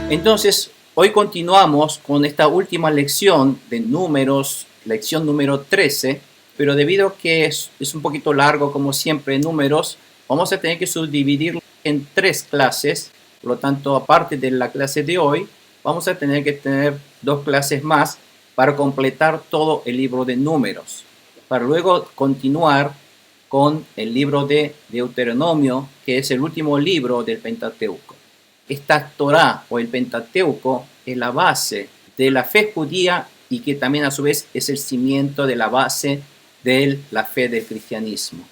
Entonces, hoy continuamos con esta última lección de números, lección número 13, pero debido a que es un poquito largo, como siempre, números, vamos a tener que subdividirlo en 3 clases. Por lo tanto, aparte de la clase de hoy, vamos a tener que tener 2 clases más para completar todo el libro de números, para luego continuar con el libro de Deuteronomio, que es el último libro del Pentateuco. Esta Torá o el Pentateuco es la base de la fe judía y que también a su vez es el cimiento de la base de la fe del cristianismo.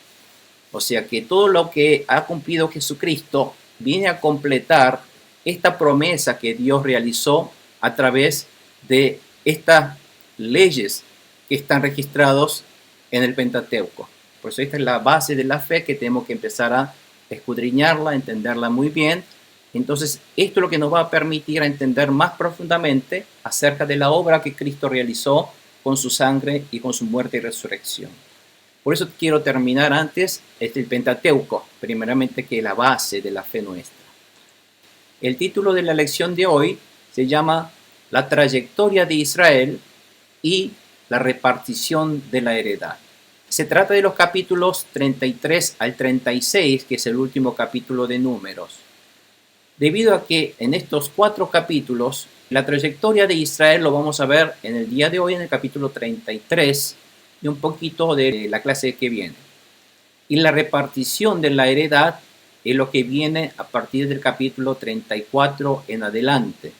O sea que todo lo que ha cumplido Jesucristo viene a completar esta promesa que Dios realizó a través de estas leyes que están registrados en el Pentateuco. Por eso esta es la base de la fe que tenemos que empezar a escudriñarla, entenderla muy bien. Entonces, esto es lo que nos va a permitir entender más profundamente acerca de la obra que Cristo realizó con su sangre y con su muerte y resurrección. Por eso quiero terminar antes el Pentateuco, primeramente, que es la base de la fe nuestra. El título de la lección de hoy se llama La trayectoria de Israel y la repartición de la heredad. Se trata de los capítulos 33 al 36, que es el último capítulo de Números. Debido a que en estos 4 capítulos, la trayectoria de Israel lo vamos a ver en el día de hoy en el capítulo 33 y un poquito de la clase que viene. Y la repartición de la heredad es lo que viene a partir del capítulo 34 en adelante.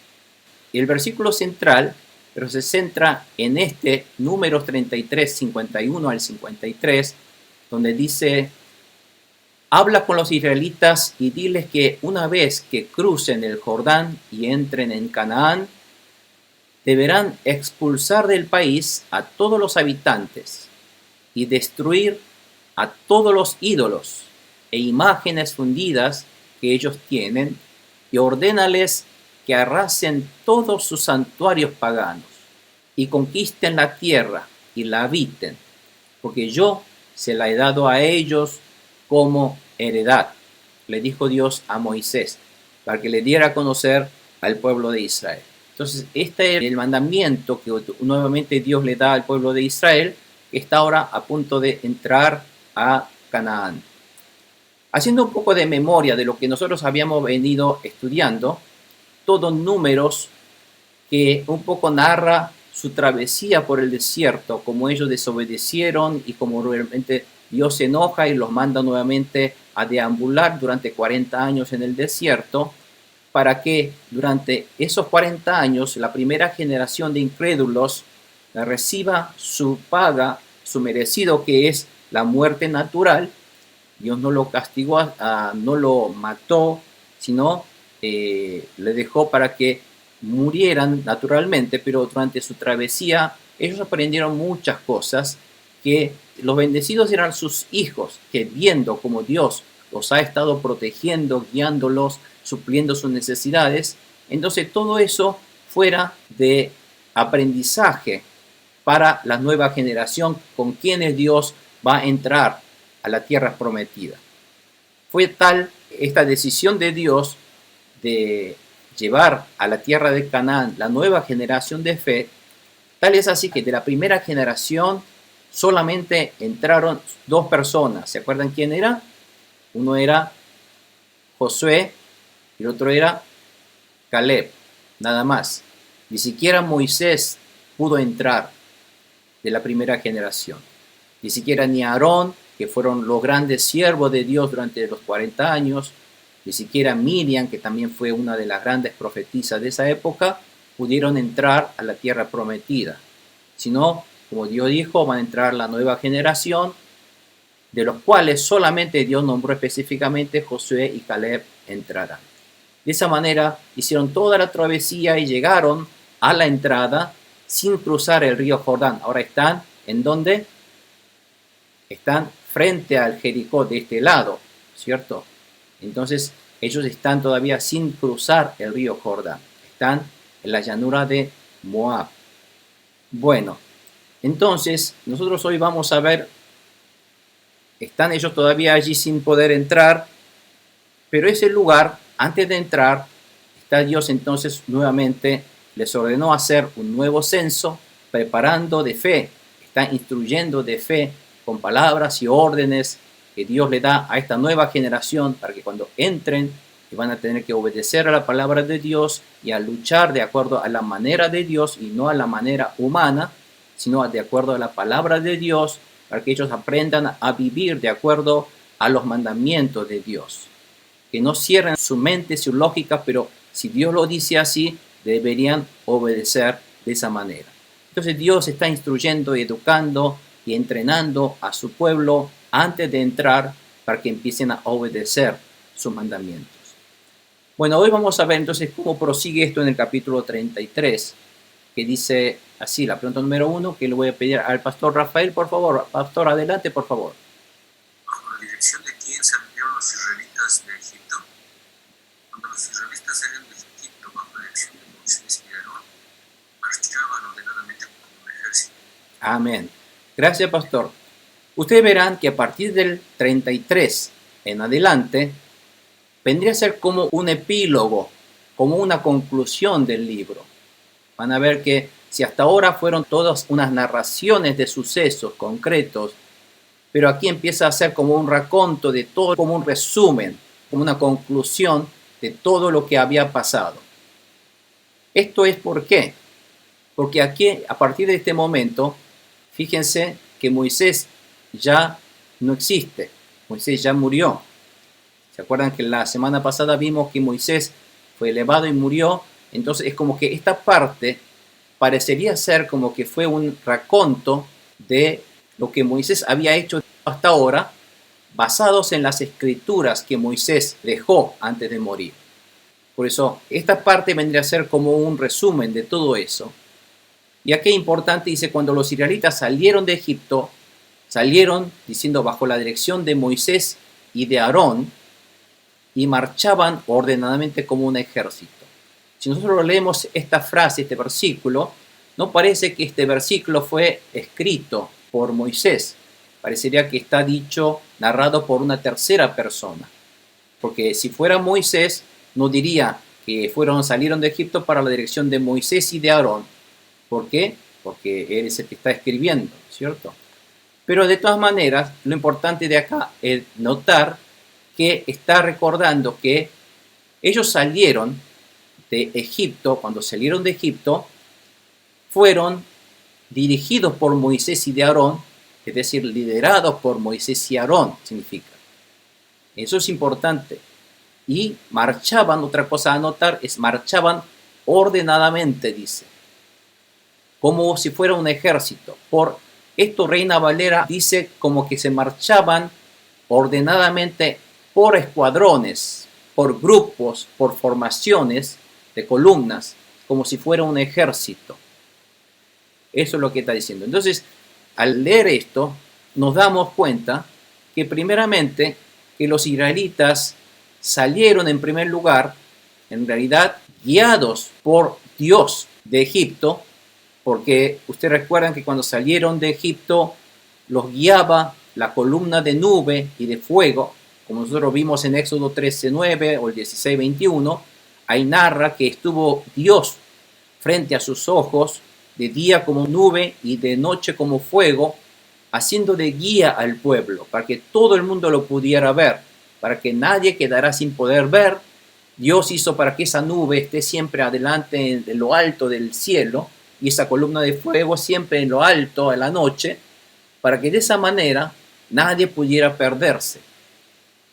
El versículo central, pero se centra en este Números 33, 51 al 53, donde dice: habla con los israelitas y diles que una vez que crucen el Jordán y entren en Canaán, deberán expulsar del país a todos los habitantes y destruir a todos los ídolos e imágenes fundidas que ellos tienen, y ordénales que arrasen todos sus santuarios paganos y conquisten la tierra y la habiten, porque yo se la he dado a ellos como heredad, le dijo Dios a Moisés, para que le diera a conocer al pueblo de Israel. Entonces, este es el mandamiento que nuevamente Dios le da al pueblo de Israel, que está ahora a punto de entrar a Canaán. Haciendo un poco de memoria de lo que nosotros habíamos venido estudiando, todos Números que un poco narra su travesía por el desierto, como ellos desobedecieron y como realmente Dios se enoja y los manda nuevamente a deambular durante 40 años en el desierto, para que durante esos 40 años la primera generación de incrédulos reciba su paga, su merecido, que es la muerte natural. Dios no lo castigó, no lo mató, sino le dejó para que murieran naturalmente, pero durante su travesía ellos aprendieron muchas cosas, que los bendecidos eran sus hijos, que viendo como Dios los ha estado protegiendo, guiándolos, supliendo sus necesidades, entonces todo eso fuera de aprendizaje para la nueva generación con quienes Dios va a entrar a la tierra prometida. Fue tal esta decisión de Dios de llevar a la tierra de Canaán la nueva generación de fe, tal es así que de la primera generación solamente entraron 2 personas. ¿Se acuerdan quién era? Uno era Josué y el otro era Caleb, nada más. Ni siquiera Moisés pudo entrar de la primera generación. Ni siquiera ni Aarón, que fueron los grandes siervos de Dios durante los 40 años, ni siquiera Miriam, que también fue una de las grandes profetisas de esa época, pudieron entrar a la tierra prometida. Sino, como Dios dijo, van a entrar la nueva generación, de los cuales solamente Dios nombró específicamente Josué y Caleb entrarán. De esa manera hicieron toda la travesía y llegaron a la entrada sin cruzar el río Jordán. Ahora están, ¿en dónde? Están frente al Jericó de este lado, ¿cierto? Entonces ellos están todavía sin cruzar el río Jordán. Están en la llanura de Moab. Bueno, entonces nosotros hoy vamos a ver, están ellos todavía allí sin poder entrar, pero ese lugar, antes de entrar, está Dios entonces nuevamente les ordenó hacer un nuevo censo, preparando de fe, está instruyendo de fe con palabras y órdenes que Dios le da a esta nueva generación para que cuando entren van a tener que obedecer a la palabra de Dios y a luchar de acuerdo a la manera de Dios y no a la manera humana, sino de acuerdo a la palabra de Dios, para que ellos aprendan a vivir de acuerdo a los mandamientos de Dios. Que no cierren su mente, su lógica, pero si Dios lo dice así, deberían obedecer de esa manera. Entonces Dios está instruyendo, educando y entrenando a su pueblo antes de entrar para que empiecen a obedecer sus mandamientos. Bueno, hoy vamos a ver entonces cómo prosigue esto en el capítulo 33, que dice así, la pregunta número 1, que le voy a pedir al pastor Rafael, por favor. Pastor, adelante, por favor. ¿Bajo la dirección de quién salieron los israelitas de Egipto? Cuando los israelitas salieron de Egipto bajo la dirección de Moisés y Aarón, marchaban ordenadamente como un ejército. Amén. Gracias, pastor. Ustedes verán que a partir del 33 en adelante, vendría a ser como un epílogo, como una conclusión del libro. Van a ver que si hasta ahora fueron todas unas narraciones de sucesos concretos, pero aquí empieza a ser como un raconto de todo, como un resumen, como una conclusión de todo lo que había pasado. ¿Esto es por qué? Porque aquí, a partir de este momento, fíjense que Moisés ya no existe. Moisés ya murió. ¿Se acuerdan que la semana pasada vimos que Moisés fue elevado y murió? Entonces es como que esta parte parecería ser como que fue un raconto de lo que Moisés había hecho hasta ahora, basados en las escrituras que Moisés dejó antes de morir. Por eso, esta parte vendría a ser como un resumen de todo eso. Y aquí es importante, dice, cuando los israelitas salieron de Egipto, salieron, diciendo, bajo la dirección de Moisés y de Aarón, y marchaban ordenadamente como un ejército. Si nosotros leemos esta frase, este versículo, no parece que este versículo fue escrito por Moisés. Parecería que está dicho, narrado por una tercera persona. Porque si fuera Moisés, no diría que salieron de Egipto para la dirección de Moisés y de Aarón. ¿Por qué? Porque él es el que está escribiendo, ¿cierto? Pero de todas maneras, lo importante de acá es notar que está recordando que ellos salieron de Egipto, cuando salieron de Egipto, fueron dirigidos por Moisés y de Aarón, es decir, liderados por Moisés y Aarón, significa. Eso es importante. Y marchaban, otra cosa a notar, es marchaban ordenadamente, dice, como si fuera un ejército. Por esto Reina Valera dice como que se marchaban ordenadamente por escuadrones, por grupos, por formaciones de columnas, como si fuera un ejército. Eso es lo que está diciendo. Entonces, al leer esto, nos damos cuenta que primeramente que los israelitas salieron en primer lugar, en realidad, guiados por Dios de Egipto, porque ustedes recuerdan que cuando salieron de Egipto los guiaba la columna de nube y de fuego, como nosotros vimos en Éxodo 13:9 o el 16:21, ahí narra que estuvo Dios frente a sus ojos, de día como nube y de noche como fuego, haciendo de guía al pueblo, para que todo el mundo lo pudiera ver, para que nadie quedara sin poder ver. Dios hizo para que esa nube esté siempre adelante en lo alto del cielo, y esa columna de fuego siempre en lo alto a la noche, para que de esa manera nadie pudiera perderse.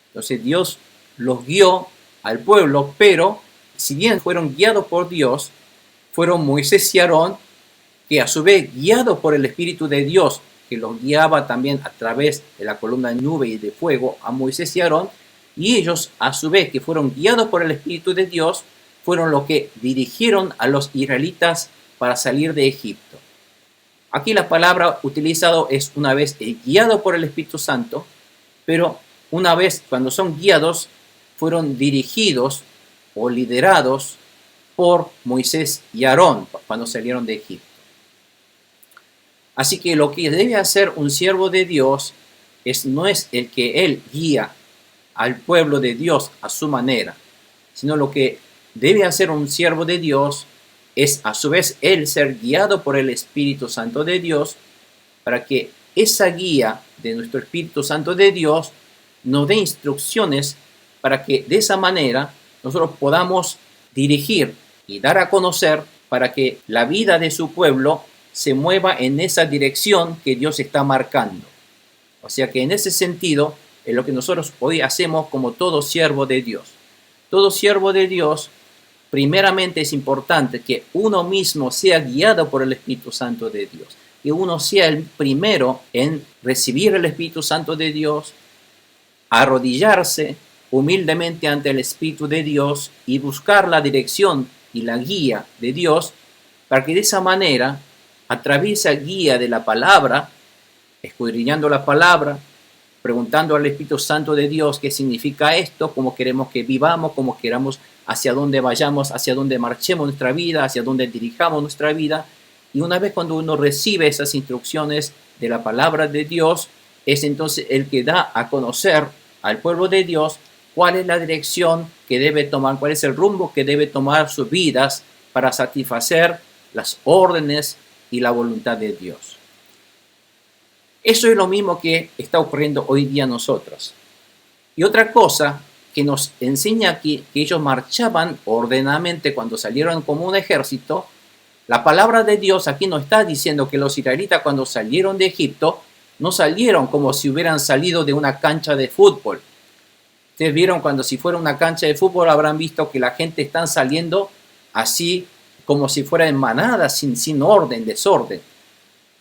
Entonces Dios los guió al pueblo, pero si bien fueron guiados por Dios, fueron Moisés y Aarón, que a su vez guiados por el Espíritu de Dios, que los guiaba también a través de la columna de nube y de fuego a Moisés y Aarón, y ellos a su vez que fueron guiados por el Espíritu de Dios, fueron los que dirigieron a los israelitas para salir de Egipto. Aquí la palabra utilizada es una vez guiado por el Espíritu Santo, pero una vez cuando son guiados, fueron dirigidos o liderados por Moisés y Aarón cuando salieron de Egipto. Así que lo que debe hacer un siervo de Dios no es el que él guía al pueblo de Dios a su manera, sino lo que debe ser un siervo de Dios es a su vez él ser guiado por el Espíritu Santo de Dios, para que esa guía de nuestro Espíritu Santo de Dios nos dé instrucciones para que de esa manera nosotros podamos dirigir y dar a conocer para que la vida de su pueblo se mueva en esa dirección que Dios está marcando. O sea que en ese sentido es lo que nosotros hoy hacemos como todo siervo de Dios. Todo siervo de Dios, primeramente es importante que uno mismo sea guiado por el Espíritu Santo de Dios. Que uno sea el primero en recibir el Espíritu Santo de Dios, arrodillarse humildemente ante el Espíritu de Dios y buscar la dirección y la guía de Dios, para que de esa manera, a través de esa guía de la palabra, escudriñando la palabra, preguntando al Espíritu Santo de Dios qué significa esto, cómo queremos que vivamos, cómo queramos, hacia dónde vayamos, hacia dónde marchemos nuestra vida, hacia dónde dirijamos nuestra vida. Y una vez cuando uno recibe esas instrucciones de la palabra de Dios, es entonces el que da a conocer al pueblo de Dios cuál es la dirección que debe tomar, cuál es el rumbo que debe tomar sus vidas para satisfacer las órdenes y la voluntad de Dios. Eso es lo mismo que está ocurriendo hoy día a nosotros. Y otra cosa que nos enseña aquí, que ellos marchaban ordenadamente cuando salieron como un ejército. La palabra de Dios aquí nos está diciendo que los israelitas cuando salieron de Egipto no salieron como si hubieran salido de una cancha de fútbol. Ustedes vieron cuando si fuera una cancha de fútbol habrán visto que la gente está saliendo así como si fuera en manada, sin orden, desorden.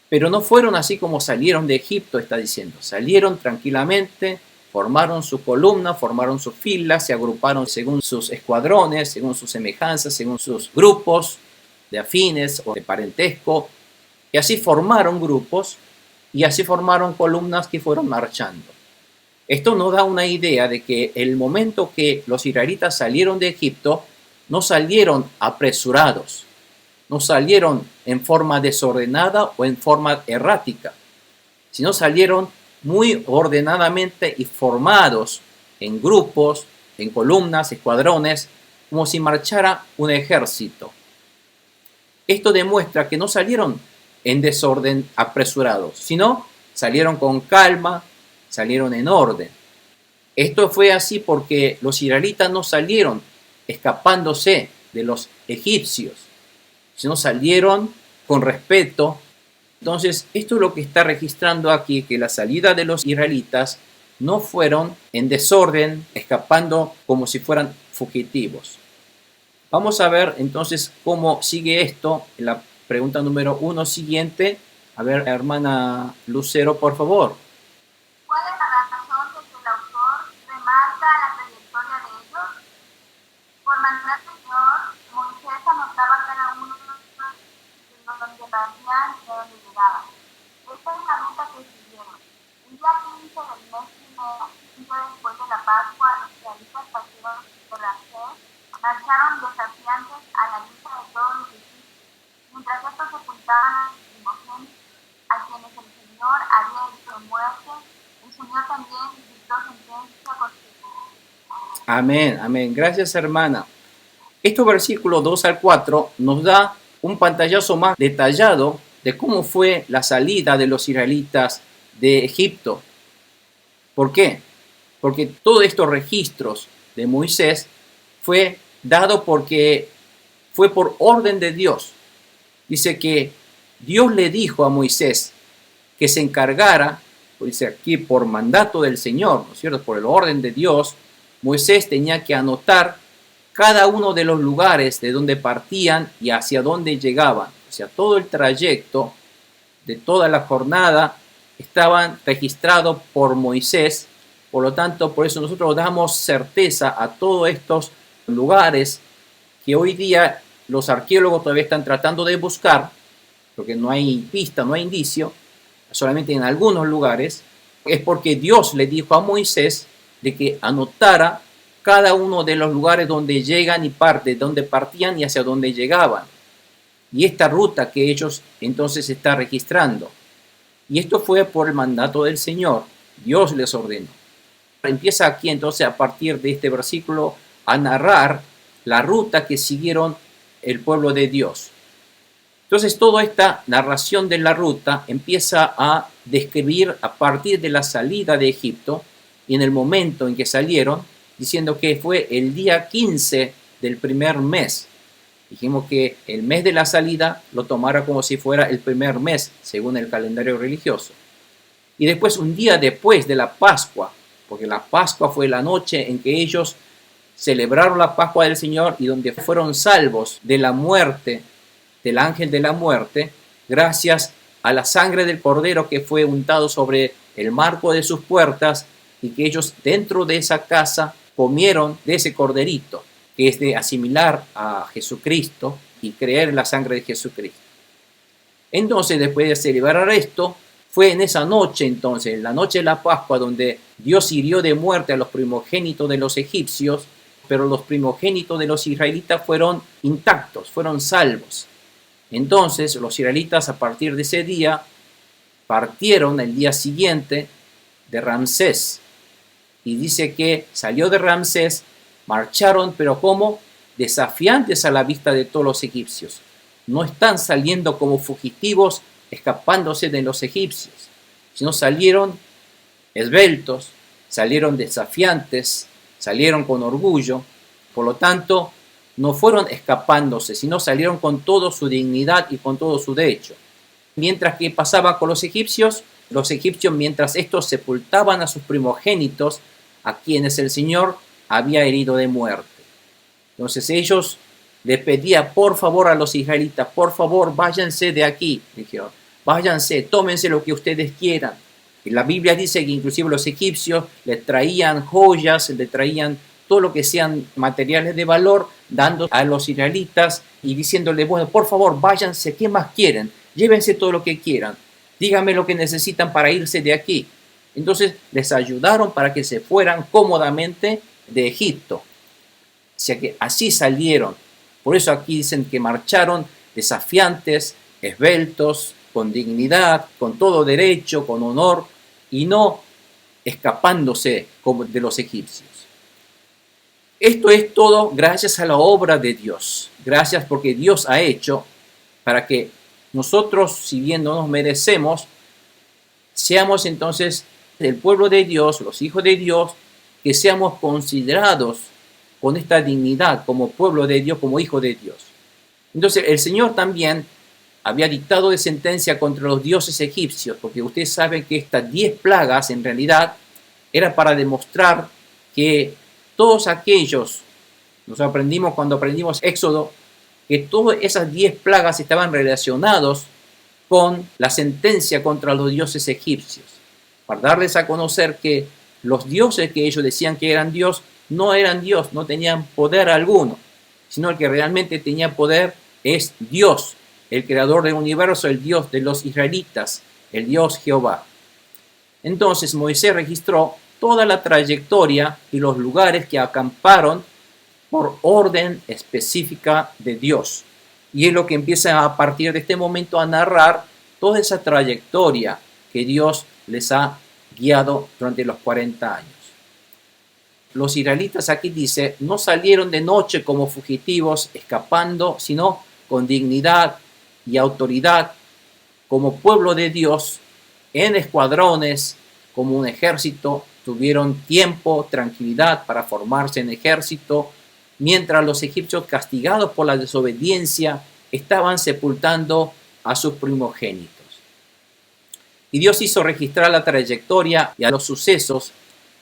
Pero no fueron así como salieron de Egipto, está diciendo. Salieron tranquilamente, formaron su columna, formaron sus filas, se agruparon según sus escuadrones, según sus semejanzas, según sus grupos de afines o de parentesco. Y así formaron grupos y así formaron columnas que fueron marchando. Esto nos da una idea de que el momento que los israelitas salieron de Egipto, no salieron apresurados, no salieron en forma desordenada o en forma errática, sino salieron muy ordenadamente y formados en grupos, en columnas, escuadrones, como si marchara un ejército. Esto demuestra que no salieron en desorden apresurados, sino salieron con calma, salieron en orden. Esto fue así porque los israelitas no salieron escapándose de los egipcios, sino salieron con respeto. Entonces, esto es lo que está registrando aquí, que la salida de los israelitas no fueron en desorden, escapando como si fueran fugitivos. Vamos a ver entonces cómo sigue esto en la pregunta número 1 siguiente. A ver, hermana Lucero, por favor. ¿Cuál es la razón de que el autor remarca la trayectoria de ellos? Por mandato del Señor, Moisés anotaba cada uno de donde partían y de donde llegaban. Esta es la ruta que siguieron. El día 15 del mes primero, un día después de la Pascua, los israelitas partieron de Ramsés, marcharon desafiantes a la vista de todos los egipcios, mientras estos sepultaban a sus primogénitos, a quienes el Señor había hecho muerte. El Señor también dictó sentencia por su pueblo. Amén, amén. Gracias, hermana. Estos versículos 2 al 4 nos da un pantallazo más detallado de cómo fue la salida de los israelitas de Egipto. ¿Por qué? Porque todos estos registros de Moisés fue dado porque fue por orden de Dios. Dice que Dios le dijo a Moisés que se encargara, dice aquí por mandato del Señor, ¿no es cierto? Por el orden de Dios, Moisés tenía que anotar cada uno de los lugares de donde partían y hacia dónde llegaban. O sea, todo el trayecto de toda la jornada estaban registrados por Moisés. Por lo tanto, por eso nosotros damos certeza a todos estos lugares que hoy día los arqueólogos todavía están tratando de buscar, porque no hay pista, no hay indicio, solamente en algunos lugares. Es porque Dios le dijo a Moisés de que anotara cada uno de los lugares donde llegan y parten, donde partían y hacia donde llegaban. Y esta ruta que ellos entonces están registrando. Y esto fue por el mandato del Señor. Dios les ordenó. Empieza aquí entonces a partir de este versículo a narrar la ruta que siguieron el pueblo de Dios. Entonces toda esta narración de la ruta empieza a describir a partir de la salida de Egipto y en el momento en que salieron, diciendo que fue el día 15 del primer mes. Dijimos que el mes de la salida lo tomara como si fuera el primer mes, según el calendario religioso. Y después, un día después de la Pascua, porque la Pascua fue la noche en que ellos celebraron la Pascua del Señor y donde fueron salvos de la muerte, del ángel de la muerte, gracias a la sangre del Cordero que fue untado sobre el marco de sus puertas y que ellos dentro de esa casa comieron de ese corderito, que es de asimilar a Jesucristo y creer en la sangre de Jesucristo. Entonces, después de celebrar esto, fue en esa noche entonces, en la noche de la Pascua, donde Dios hirió de muerte a los primogénitos de los egipcios, pero los primogénitos de los israelitas fueron intactos, fueron salvos. Entonces los israelitas a partir de ese día partieron el día siguiente de Ramsés. Y dice que salió de Ramsés, marcharon, pero como desafiantes a la vista de todos los egipcios. No están saliendo como fugitivos, escapándose de los egipcios, sino salieron esbeltos, salieron desafiantes, salieron con orgullo. Por lo tanto, no fueron escapándose, sino salieron con toda su dignidad y con todo su derecho. Mientras que pasaba con los egipcios mientras estos sepultaban a sus primogénitos, a quienes el Señor había herido de muerte. Entonces ellos le pedían por favor a los israelitas, por favor váyanse de aquí, dijeron, váyanse, tómense lo que ustedes quieran. Y la Biblia dice que inclusive los egipcios le traían joyas, le traían todo lo que sean materiales de valor, dando a los israelitas y diciéndole, bueno, por favor, váyanse, ¿qué más quieren? Llévense todo lo que quieran, díganme lo que necesitan para irse de aquí. Entonces les ayudaron para que se fueran cómodamente de Egipto. O sea que así salieron. Por eso aquí dicen que marcharon desafiantes, esbeltos, con dignidad, con todo derecho, con honor, y no escapándose como de los egipcios. Esto es todo gracias a la obra de Dios. Gracias porque Dios ha hecho para que nosotros, si bien no nos merecemos, seamos entonces el pueblo de Dios, los hijos de Dios, que seamos considerados con esta dignidad como pueblo de Dios, como hijo de Dios. Entonces el Señor también había dictado de sentencia contra los dioses egipcios, porque ustedes saben que estas 10 plagas en realidad era para demostrar que todos aquellos, nos aprendimos cuando aprendimos Éxodo, que todas esas 10 plagas estaban relacionados con la sentencia contra los dioses egipcios, para darles a conocer que los dioses que ellos decían que eran Dios, no eran Dios, no tenían poder alguno, sino el que realmente tenía poder es Dios, el creador del universo, el Dios de los israelitas, el Dios Jehová. Entonces Moisés registró toda la trayectoria y los lugares que acamparon por orden específica de Dios. Y es lo que empieza a partir de este momento a narrar toda esa trayectoria que Dios les ha guiado durante los 40 años. Los israelitas aquí dice, no salieron de noche como fugitivos escapando, sino con dignidad y autoridad como pueblo de Dios, en escuadrones, como un ejército, tuvieron tiempo, tranquilidad para formarse en ejército, mientras los egipcios, castigados por la desobediencia, estaban sepultando a sus primogénitos. Y Dios hizo registrar la trayectoria y a los sucesos.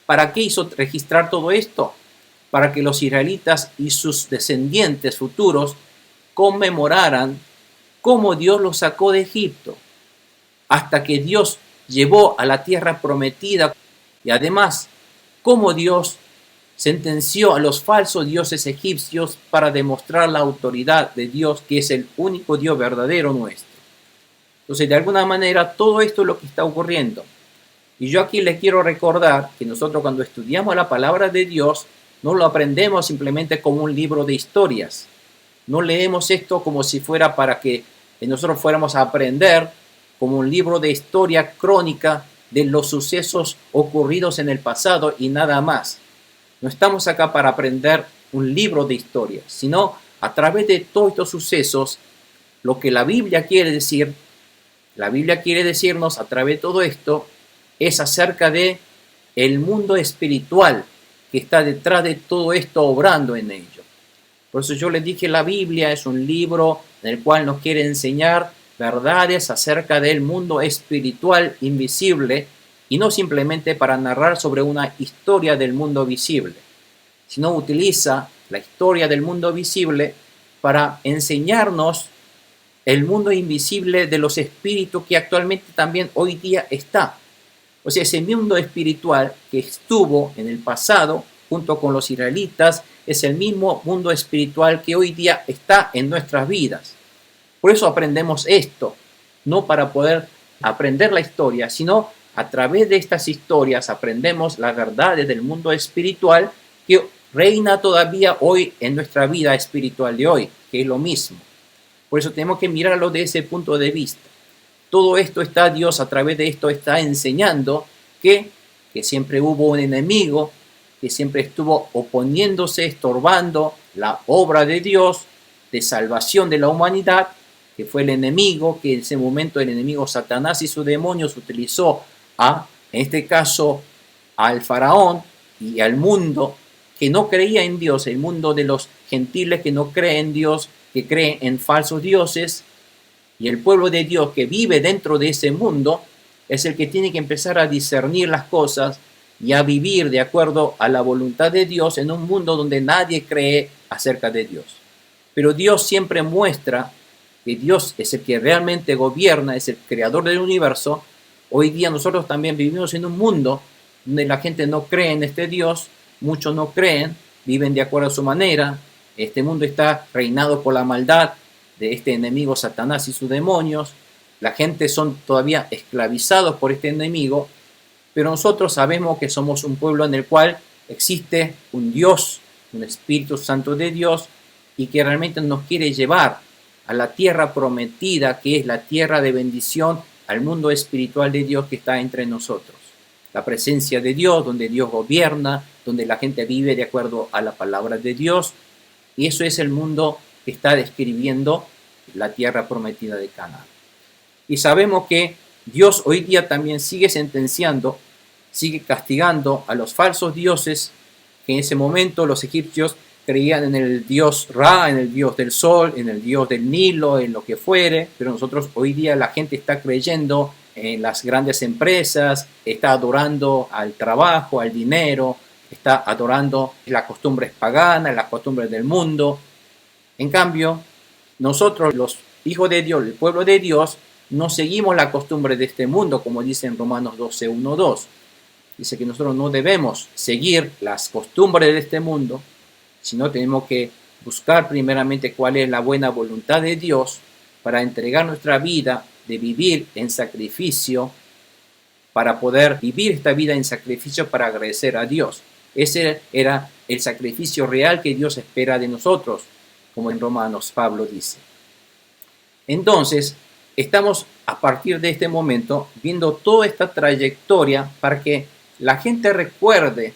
¿Para qué hizo registrar todo esto? Para que los israelitas y sus descendientes futuros conmemoraran cómo Dios los sacó de Egipto, hasta que Dios llevó a la tierra prometida, y además cómo Dios sentenció a los falsos dioses egipcios para demostrar la autoridad de Dios, que es el único Dios verdadero nuestro. Entonces, de alguna manera, todo esto es lo que está ocurriendo. Y yo aquí les quiero recordar que nosotros cuando estudiamos la palabra de Dios, no lo aprendemos simplemente como un libro de historias. No leemos esto como si fuera para que nosotros fuéramos a aprender como un libro de historia crónica de los sucesos ocurridos en el pasado y nada más. No estamos acá para aprender un libro de historia, sino a través de todos estos sucesos, lo que la Biblia quiere decirnos a través de todo esto, es acerca de el mundo espiritual que está detrás de todo esto obrando en ello. Por eso yo les dije, la Biblia es un libro en el cual nos quiere enseñar verdades acerca del mundo espiritual invisible y no simplemente para narrar sobre una historia del mundo visible, sino utiliza la historia del mundo visible para enseñarnos el mundo invisible de los espíritus que actualmente también hoy día está. O sea, ese mundo espiritual que estuvo en el pasado junto con los israelitas es el mismo mundo espiritual que hoy día está en nuestras vidas. Por eso aprendemos esto, no para poder aprender la historia, sino a través de estas historias aprendemos las verdades del mundo espiritual que reina todavía hoy en nuestra vida espiritual de hoy, que es lo mismo. Por eso tenemos que mirarlo de ese punto de vista. Todo esto está, Dios a través de esto está enseñando que siempre hubo un enemigo, que siempre estuvo oponiéndose, estorbando la obra de Dios de salvación de la humanidad, que fue el enemigo, que en ese momento el enemigo Satanás y sus demonios utilizó en este caso, al faraón y al mundo que no creía en Dios, el mundo de los gentiles que no creen en Dios, que creen en falsos dioses, y el pueblo de Dios que vive dentro de ese mundo es el que tiene que empezar a discernir las cosas y a vivir de acuerdo a la voluntad de Dios en un mundo donde nadie cree acerca de Dios. Pero Dios siempre muestra que Dios es el que realmente gobierna, es el creador del universo. Hoy día nosotros también vivimos en un mundo donde la gente no cree en este Dios, muchos no creen, viven de acuerdo a su manera. Este mundo está reinado por la maldad de este enemigo Satanás y sus demonios. La gente son todavía esclavizados por este enemigo, pero nosotros sabemos que somos un pueblo en el cual existe un Dios, un Espíritu Santo de Dios, y que realmente nos quiere llevar a la tierra prometida, que es la tierra de bendición, al mundo espiritual de Dios que está entre nosotros. La presencia de Dios, donde Dios gobierna, donde la gente vive de acuerdo a la palabra de Dios, y eso es el mundo que está describiendo la tierra prometida de Canaán. Y sabemos que Dios hoy día también sigue sentenciando, sigue castigando a los falsos dioses, que en ese momento los egipcios creían en el dios Ra, en el dios del sol, en el dios del Nilo, en lo que fuere, pero nosotros hoy día la gente está creyendo en las grandes empresas, está adorando al trabajo, al dinero, está adorando las costumbres paganas, las costumbres del mundo. En cambio, nosotros los hijos de Dios, el pueblo de Dios, no seguimos la costumbre de este mundo, como dice en Romanos 12, 1, 2. Dice que nosotros no debemos seguir las costumbres de este mundo, sino tenemos que buscar primeramente cuál es la buena voluntad de Dios para entregar nuestra vida, de vivir en sacrificio, para poder vivir esta vida en sacrificio para agradecer a Dios. Ese era el sacrificio real que Dios espera de nosotros, como en Romanos Pablo dice. Entonces, estamos a partir de este momento viendo toda esta trayectoria para que la gente recuerde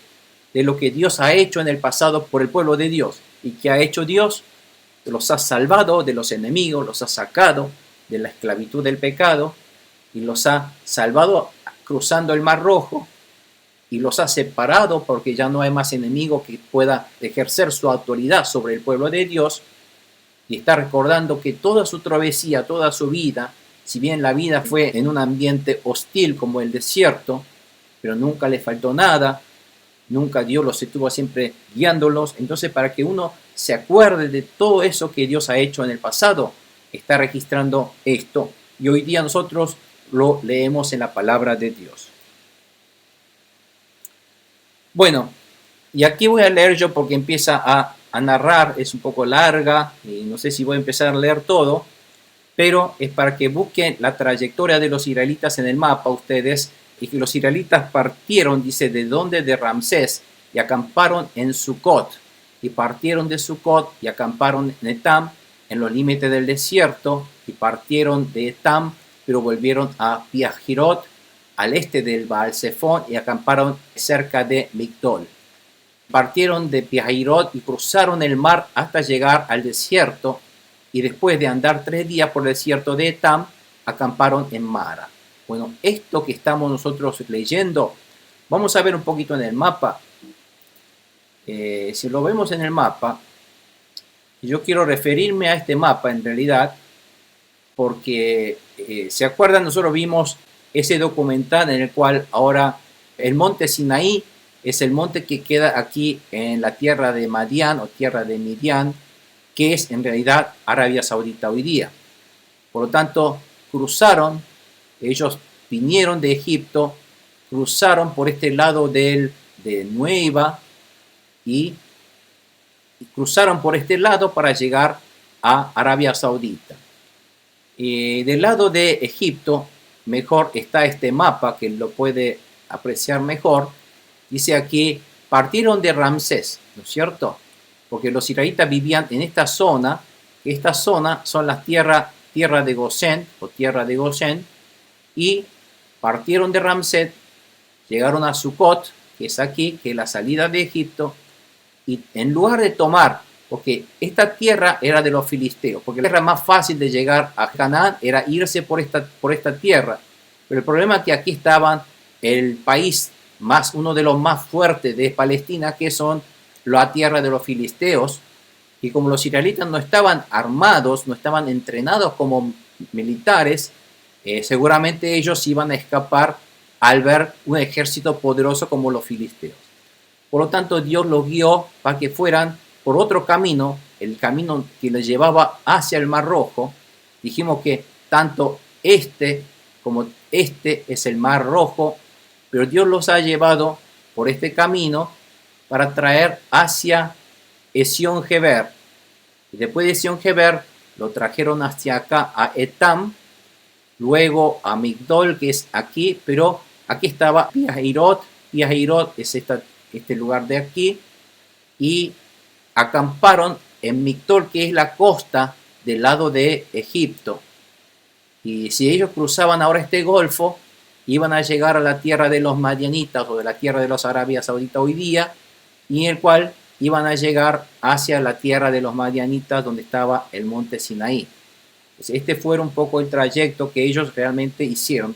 de lo que Dios ha hecho en el pasado por el pueblo de Dios. ¿Y que ha hecho Dios? Los ha salvado de los enemigos, los ha sacado de la esclavitud del pecado y los ha salvado cruzando el Mar Rojo y los ha separado porque ya no hay más enemigo que pueda ejercer su autoridad sobre el pueblo de Dios. Y está recordando que toda su travesía, toda su vida, si bien la vida fue en un ambiente hostil como el desierto, pero nunca le faltó nada, nunca Dios los estuvo siempre guiándolos. Entonces, para que uno se acuerde de todo eso que Dios ha hecho en el pasado, está registrando esto. Y hoy día nosotros lo leemos en la palabra de Dios. Bueno, y aquí voy a leer yo porque empieza a narrar, es un poco larga y no sé si voy a empezar a leer todo, pero es para que busquen la trayectoria de los israelitas en el mapa ustedes, y que los israelitas partieron, dice, ¿de dónde? De Ramsés, y acamparon en Sucot, y partieron de Sucot y acamparon en Etam, en los límites del desierto, y partieron de Etam, pero volvieron a Piahirot, al este del Baal Zephón, y acamparon cerca de Migdol. partieron de Pihairot y cruzaron el mar hasta llegar al desierto, y después de andar 3 días por el desierto de Etam, acamparon en Mara. Bueno, esto que estamos nosotros leyendo, vamos a ver un poquito en el mapa. Si lo vemos en el mapa, yo quiero referirme a este mapa en realidad, porque ¿se acuerdan? Nosotros vimos ese documental en el cual ahora el monte Sinaí es el monte que queda aquí en la tierra de Madián o tierra de Midian, que es en realidad Arabia Saudita hoy día. Por lo tanto, ellos vinieron de Egipto, cruzaron por este lado de Nueva y cruzaron por este lado para llegar a Arabia Saudita. Del lado de Egipto, mejor está este mapa que lo puede apreciar mejor. Dice aquí, partieron de Ramsés, ¿no es cierto? Porque los israelitas vivían en esta zona. Esta zona son las tierra de Gosén o tierra de Gosén, y partieron de Ramsés, llegaron a Sucot, que es aquí, que es la salida de Egipto, y en lugar de tomar, porque esta tierra era de los filisteos, porque la tierra más fácil de llegar a Canaán era irse por esta tierra, pero el problema es que aquí estaban el país uno de los más fuertes de Palestina, que son la tierra de los filisteos, y como los israelitas no estaban armados, no estaban entrenados como militares, seguramente ellos iban a escapar al ver un ejército poderoso como los filisteos. Por lo tanto, Dios los guió para que fueran por otro camino, el camino que les llevaba hacia el Mar Rojo. Dijimos que tanto este como este es el Mar Rojo, pero Dios los ha llevado por este camino para traer hacia Esión-Geber. Y después de Esión-Geber lo trajeron hacia acá a Etam, luego a Migdol, que es aquí, pero aquí estaba Pihairot. Pihairot es este lugar de aquí, y acamparon en Migdol, que es la costa del lado de Egipto. Y si ellos cruzaban ahora este golfo, iban a llegar a la tierra de los madianitas o de la tierra de los Arabia Saudita hoy día, y en el cual iban a llegar hacia la tierra de los madianitas donde estaba el monte Sinaí. Entonces, este fue un poco el trayecto que ellos realmente hicieron.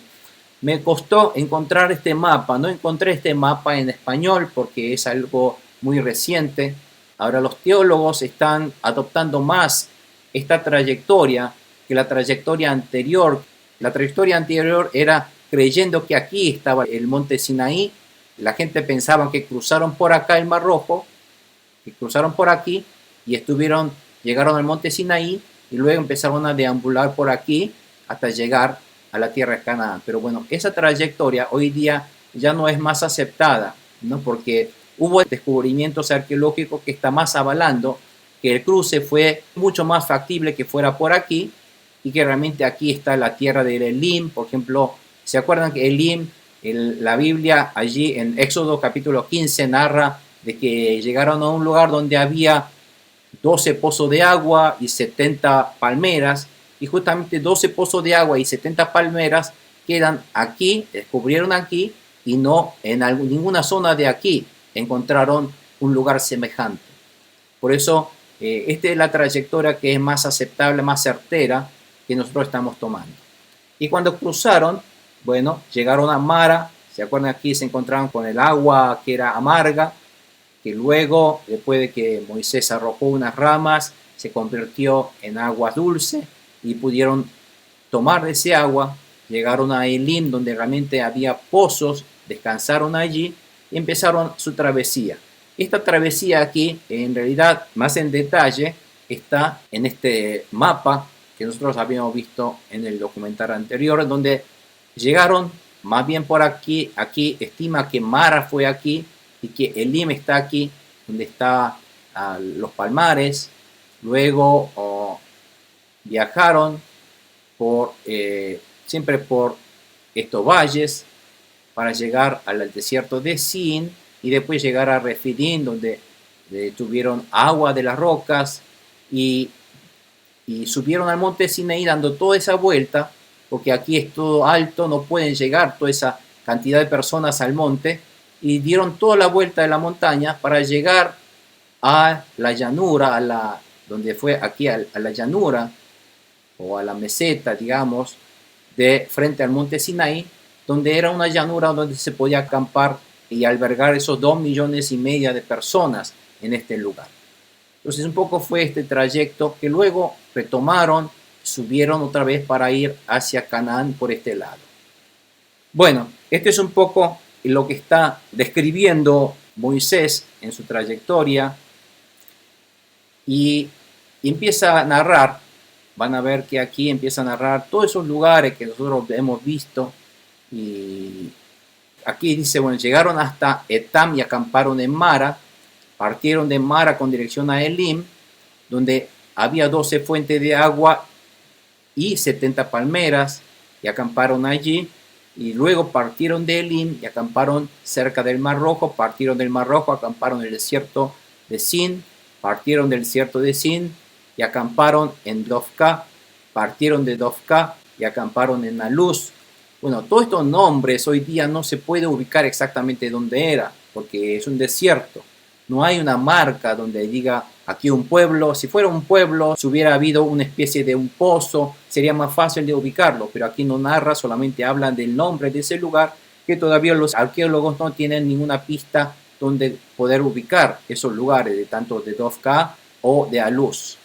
Me costó encontrar este mapa, no encontré este mapa en español porque es algo muy reciente. Ahora los teólogos están adoptando más esta trayectoria que la trayectoria anterior. La trayectoria anterior era creyendo que aquí estaba el monte Sinaí. La gente pensaba que cruzaron por acá el Mar Rojo, que cruzaron por aquí y llegaron al monte Sinaí, y luego empezaron a deambular por aquí hasta llegar a la tierra de Canaán. Pero bueno, esa trayectoria hoy día ya no es más aceptada, ¿no? Porque hubo descubrimientos arqueológicos que están más avalando que el cruce fue mucho más factible que fuera por aquí, y que realmente aquí está la tierra del Elim. Por ejemplo, ¿se acuerdan que Elim, la Biblia allí en Éxodo capítulo 15 narra de que llegaron a un lugar donde había 12 pozos de agua y 70 palmeras, y justamente 12 pozos de agua y 70 palmeras quedan aquí, descubrieron aquí, y no en ninguna zona de aquí encontraron un lugar semejante. Por eso, esta es la trayectoria que es más aceptable, más certera, que nosotros estamos tomando. Y cuando cruzaron, bueno, llegaron a Mara. ¿Se acuerdan? Aquí se encontraron con el agua que era amarga, que luego, después de que Moisés arrojó unas ramas, se convirtió en agua dulce y pudieron tomar de ese agua. Llegaron a Elim, donde realmente había pozos, descansaron allí y empezaron su travesía. Esta travesía aquí, en realidad, más en detalle, está en este mapa que nosotros habíamos visto en el documental anterior, donde llegaron más bien por aquí. Aquí estima que Mara fue aquí y que Elim está aquí, donde están los palmares. Luego viajaron siempre por estos valles para llegar al desierto de Sin, y después llegar a Refidim, donde tuvieron agua de las rocas, y subieron al monte Sinaí dando toda esa vuelta, porque aquí es todo alto, no pueden llegar toda esa cantidad de personas al monte, y dieron toda la vuelta de la montaña para llegar a la llanura, donde fue aquí a la llanura o a la meseta, digamos, de frente al monte Sinaí, donde era una llanura donde se podía acampar y albergar esos 2,5 millones de personas en este lugar. Entonces un poco fue este trayecto que luego retomaron, subieron otra vez para ir hacia Canaán por este lado. Bueno, este es un poco lo que está describiendo Moisés en su trayectoria y empieza a narrar. Van a ver que aquí empieza a narrar todos esos lugares que nosotros hemos visto. Y aquí dice, bueno, llegaron hasta Etam y acamparon en Mara. Partieron de Mara con dirección a Elim, donde había 12 fuentes de agua y 70 palmeras, y acamparon allí. Y luego partieron de Elim y acamparon cerca del Mar Rojo. Partieron del Mar Rojo, acamparon en el desierto de Sin. Partieron del desierto de Sin y acamparon en Dofka. Partieron de Dofka y acamparon en Aluz. Bueno, todos estos nombres hoy día no se puede ubicar exactamente dónde era, porque es un desierto. No hay una marca donde diga aquí un pueblo. Si fuera un pueblo, si hubiera habido una especie de un pozo, sería más fácil de ubicarlo, pero aquí no narra, solamente hablan del nombre de ese lugar, que todavía los arqueólogos no tienen ninguna pista donde poder ubicar esos lugares, de tanto de Dofka o de Aluz.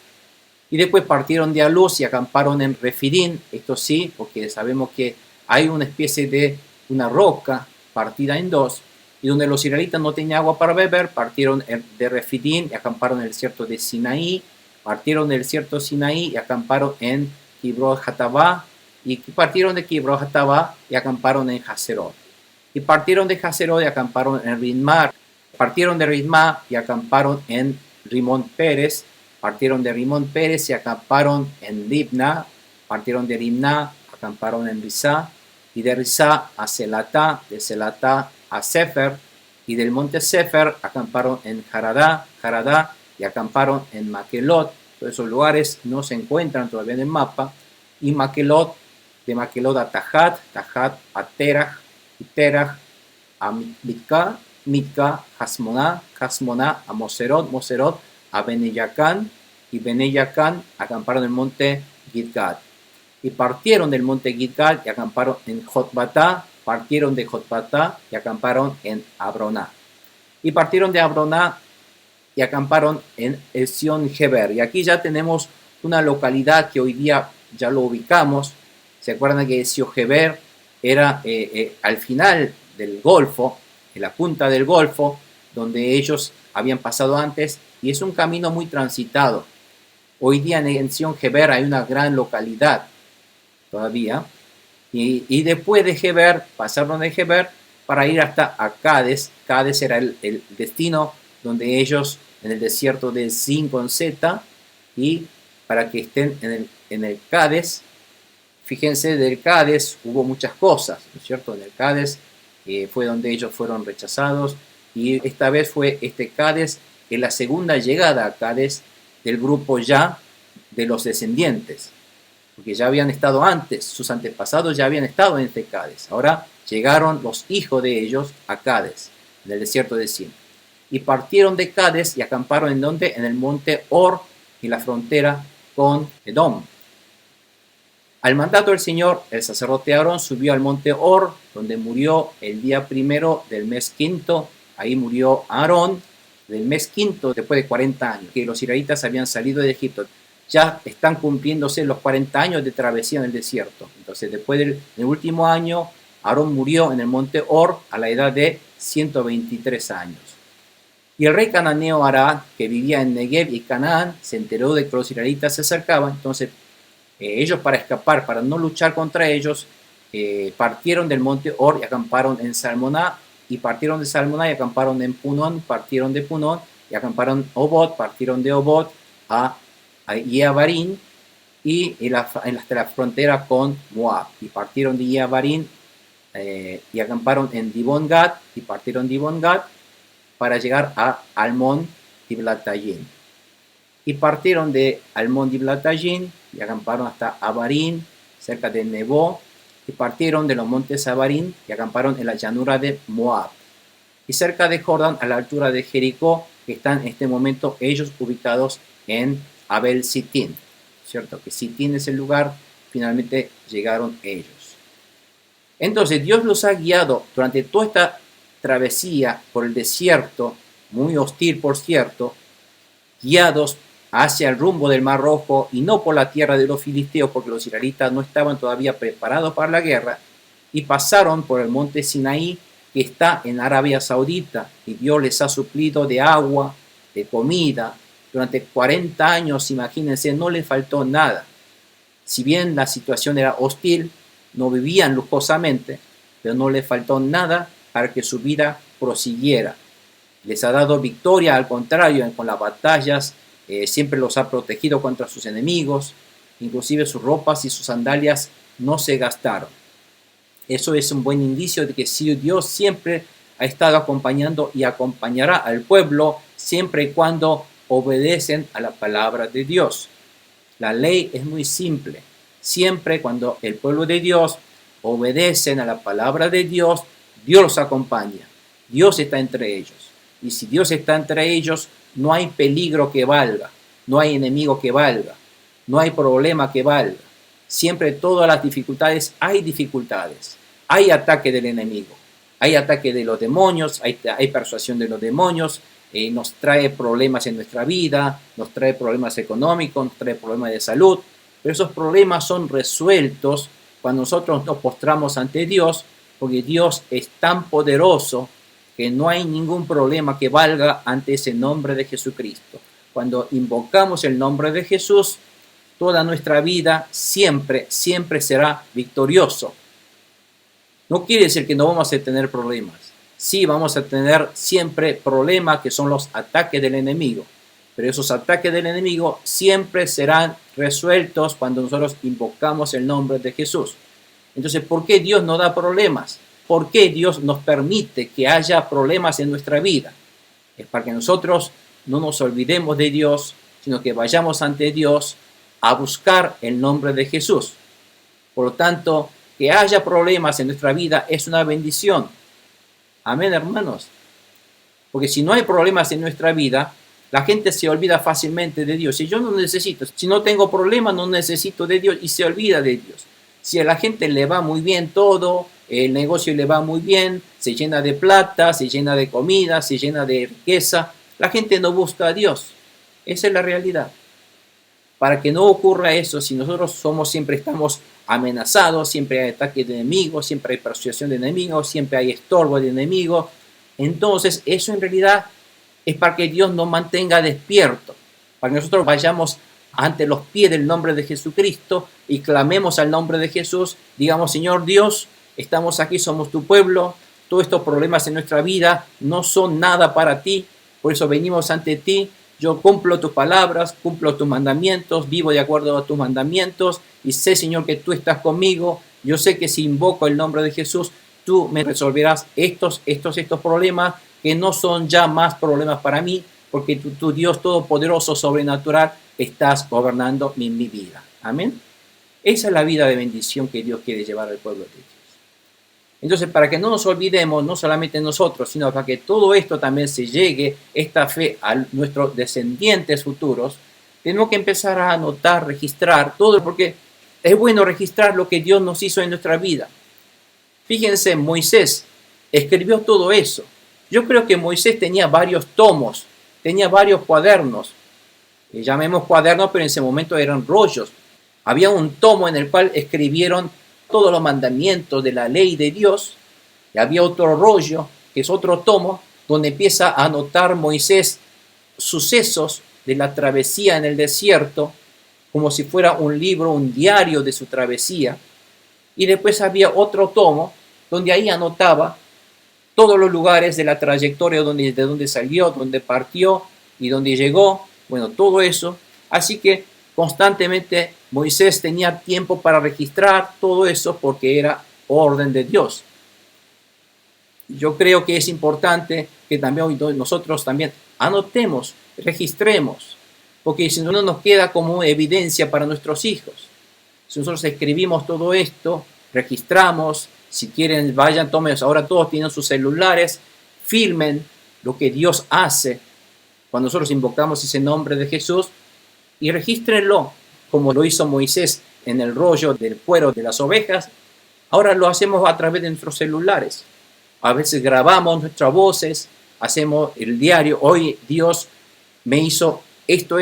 Y después partieron de Aluz y acamparon en Refidim. Esto sí, porque sabemos que hay una especie de una roca partida en dos, y donde los israelitas no tenían agua para beber, partieron de Refidim y acamparon en el desierto de Sinaí. Partieron del desierto de Sinaí y acamparon en Kibrot Hatabá, y partieron de Kibrot Hatabá y acamparon en Haserot. Y partieron de Haserot y acamparon en Ritmá. Partieron de Ritmá y acamparon en Rimón Pérez. Partieron de Rimón Pérez y acamparon en Libna. Partieron de Libna, acamparon en Rizá. Y de Rizá a Selatá, de Selatá a Sefer. Y del monte Sefer acamparon en Jaradá y acamparon en Maquelot. Todos esos lugares no se encuentran todavía en el mapa. Y Maquelot, de Maquelot a Tajat, Tajat a Terach, y Terach a Mitka, Mitka, Hasmoná, Hasmoná a Moserot, Moserot a Beneyacán, y Beneyacán acamparon en el monte Gidgad. Y partieron del monte Gidgad y acamparon en Jotbatá, partieron de Jotbatá y acamparon en Abroná. Y partieron de Abroná y acamparon en Ezion-Geber. Y aquí ya tenemos una localidad que hoy día ya lo ubicamos. ¿Se acuerdan que Ezion-Geber era al final del Golfo, en la punta del Golfo, donde ellos habían pasado antes? Y es un camino muy transitado. Hoy día en Ezion-Geber hay una gran localidad todavía. Y después de Geber, pasaron de Geber para ir hasta a Cádiz. Cádiz era el destino donde ellos, en el desierto de Zin con Z, y para que estén en el Cádiz, fíjense, del Cádiz hubo muchas cosas, ¿no es cierto? En el Cádiz fue donde ellos fueron rechazados, y esta vez fue este Cádiz, que es la segunda llegada a Cádiz del grupo ya de los descendientes, porque ya habían estado antes, sus antepasados ya habían estado en este Cádiz. Ahora llegaron los hijos de ellos a Cádiz, en el desierto de Sin. Y partieron de Cádiz y acamparon en donde? En el monte Or, en la frontera con Edom. Al mandato del Señor, el sacerdote Aarón subió al monte Or, donde murió el día primero del mes quinto. Ahí murió Aarón, del mes quinto, después de 40 años, que los israelitas habían salido de Egipto. Ya están cumpliéndose los 40 años de travesía en el desierto. Entonces, después del último año, Aarón murió en el monte Or a la edad de 123 años. Y el rey cananeo Arad, que vivía en Negev y Canaán, se enteró de que los israelitas se acercaban. Entonces, ellos, para escapar, para no luchar contra ellos, partieron del monte Or y acamparon en Salmoná, y partieron de Salmoná y acamparon en Punón, partieron de Punón y acamparon en Obot, partieron de Obot a Yeabarín, y hasta la frontera con Moab, y partieron de Yeabarín y acamparon en Dibón-Gad, y partieron de Dibón-Gad para llegar a Almón Diblatayín, y partieron de Almón Diblatayín y acamparon hasta Abarín, cerca de Nebo, y partieron de los montes Abarín y acamparon en la llanura de Moab. Y y cerca de Jordán, a la altura de Jericó, que están en este momento ellos ubicados en Abel Sitín, ¿cierto? Que Sitín es el lugar, finalmente llegaron ellos. Entonces Dios los ha guiado durante toda esta travesía por el desierto, muy hostil por cierto, guiados hacia el rumbo del Mar Rojo y no por la tierra de los filisteos, porque los israelitas no estaban todavía preparados para la guerra, y pasaron por el monte Sinaí, que está en Arabia Saudita, y Dios les ha suplido de agua, de comida. Durante 40 años, imagínense, no les faltó nada. Si bien la situación era hostil, no vivían lujosamente, pero no les faltó nada para que su vida prosiguiera. Les ha dado victoria, al contrario, con las batallas, siempre los ha protegido contra sus enemigos, inclusive sus ropas y sus sandalias no se gastaron. Eso es un buen indicio de que si Dios siempre ha estado acompañando y acompañará al pueblo siempre y cuando obedecen a la palabra de Dios. La ley es muy simple. Siempre cuando el pueblo de Dios obedecen a la palabra de Dios, Dios los acompaña. Dios está entre ellos. Y si Dios está entre ellos, no hay peligro que valga, no hay enemigo que valga, no hay problema que valga. Siempre todas las dificultades, hay ataque del enemigo, hay ataque de los demonios, hay persuasión de los demonios, nos trae problemas en nuestra vida, nos trae problemas económicos, nos trae problemas de salud, pero esos problemas son resueltos cuando nosotros nos postramos ante Dios, porque Dios es tan poderoso que no hay ningún problema que valga ante ese nombre de Jesucristo. Cuando invocamos el nombre de Jesús, toda nuestra vida siempre será victorioso. No quiere decir que no vamos a tener problemas. Sí, vamos a tener siempre problemas que son los ataques del enemigo. Pero esos ataques del enemigo siempre serán resueltos cuando nosotros invocamos el nombre de Jesús. Entonces, ¿por qué Dios nos da problemas? ¿Por qué Dios nos permite que haya problemas en nuestra vida? Es para que nosotros no nos olvidemos de Dios, sino que vayamos ante Dios a buscar el nombre de Jesús. Por lo tanto, que haya problemas en nuestra vida es una bendición. Amén, hermanos. Porque si no hay problemas en nuestra vida, la gente se olvida fácilmente de Dios. Si yo no necesito, si no tengo problemas, no necesito de Dios y se olvida de Dios. Si a la gente le va muy bien todo, el negocio le va muy bien, se llena de plata, se llena de comida, se llena de riqueza, la gente no busca a Dios. Esa es la realidad. Para que no ocurra eso, si nosotros siempre estamos amenazados, siempre hay ataque de enemigos, siempre hay persuasión de enemigos, siempre hay estorbo de enemigos, entonces eso en realidad es para que Dios nos mantenga despiertos, para que nosotros vayamos ante los pies del nombre de Jesucristo y clamemos al nombre de Jesús, digamos: Señor Dios, estamos aquí, somos tu pueblo, todos estos problemas en nuestra vida no son nada para ti, por eso venimos ante ti. Yo cumplo tus palabras, cumplo tus mandamientos, vivo de acuerdo a tus mandamientos y sé, Señor, que tú estás conmigo. Yo sé que si invoco el nombre de Jesús, tú me resolverás estos problemas que no son ya más problemas para mí, porque tu Dios todopoderoso, sobrenatural, estás gobernando mi vida. Amén. Esa es la vida de bendición que Dios quiere llevar al pueblo de Dios. Entonces, para que no nos olvidemos, no solamente nosotros, sino para que todo esto también se llegue, esta fe, a nuestros descendientes futuros, tenemos que empezar a anotar, registrar todo, porque es bueno registrar lo que Dios nos hizo en nuestra vida. Fíjense, Moisés escribió todo eso. Yo creo que Moisés tenía varios tomos, tenía varios cuadernos. Llamemos cuadernos, pero en ese momento eran rollos. Había un tomo en el cual escribieron todos los mandamientos de la ley de Dios, y había otro rollo, que es otro tomo, donde empieza a anotar Moisés sucesos de la travesía en el desierto, como si fuera un libro, un diario de su travesía, y después había otro tomo, donde ahí anotaba todos los lugares de la trayectoria de donde salió, donde partió y donde llegó, bueno, todo eso. Así que constantemente Moisés tenía tiempo para registrar todo eso porque era orden de Dios. Yo creo que es importante que también nosotros también anotemos, registremos, porque si no nos queda como evidencia para nuestros hijos. Si nosotros escribimos todo esto, registramos, si quieren vayan, tomen, ahora todos tienen sus celulares, filmen lo que Dios hace cuando nosotros invocamos ese nombre de Jesús y regístrenlo, como lo hizo Moisés en el rollo del cuero de las ovejas. Ahora lo hacemos a través de nuestros celulares. A veces grabamos nuestras voces, hacemos el diario. Hoy Dios me hizo esto,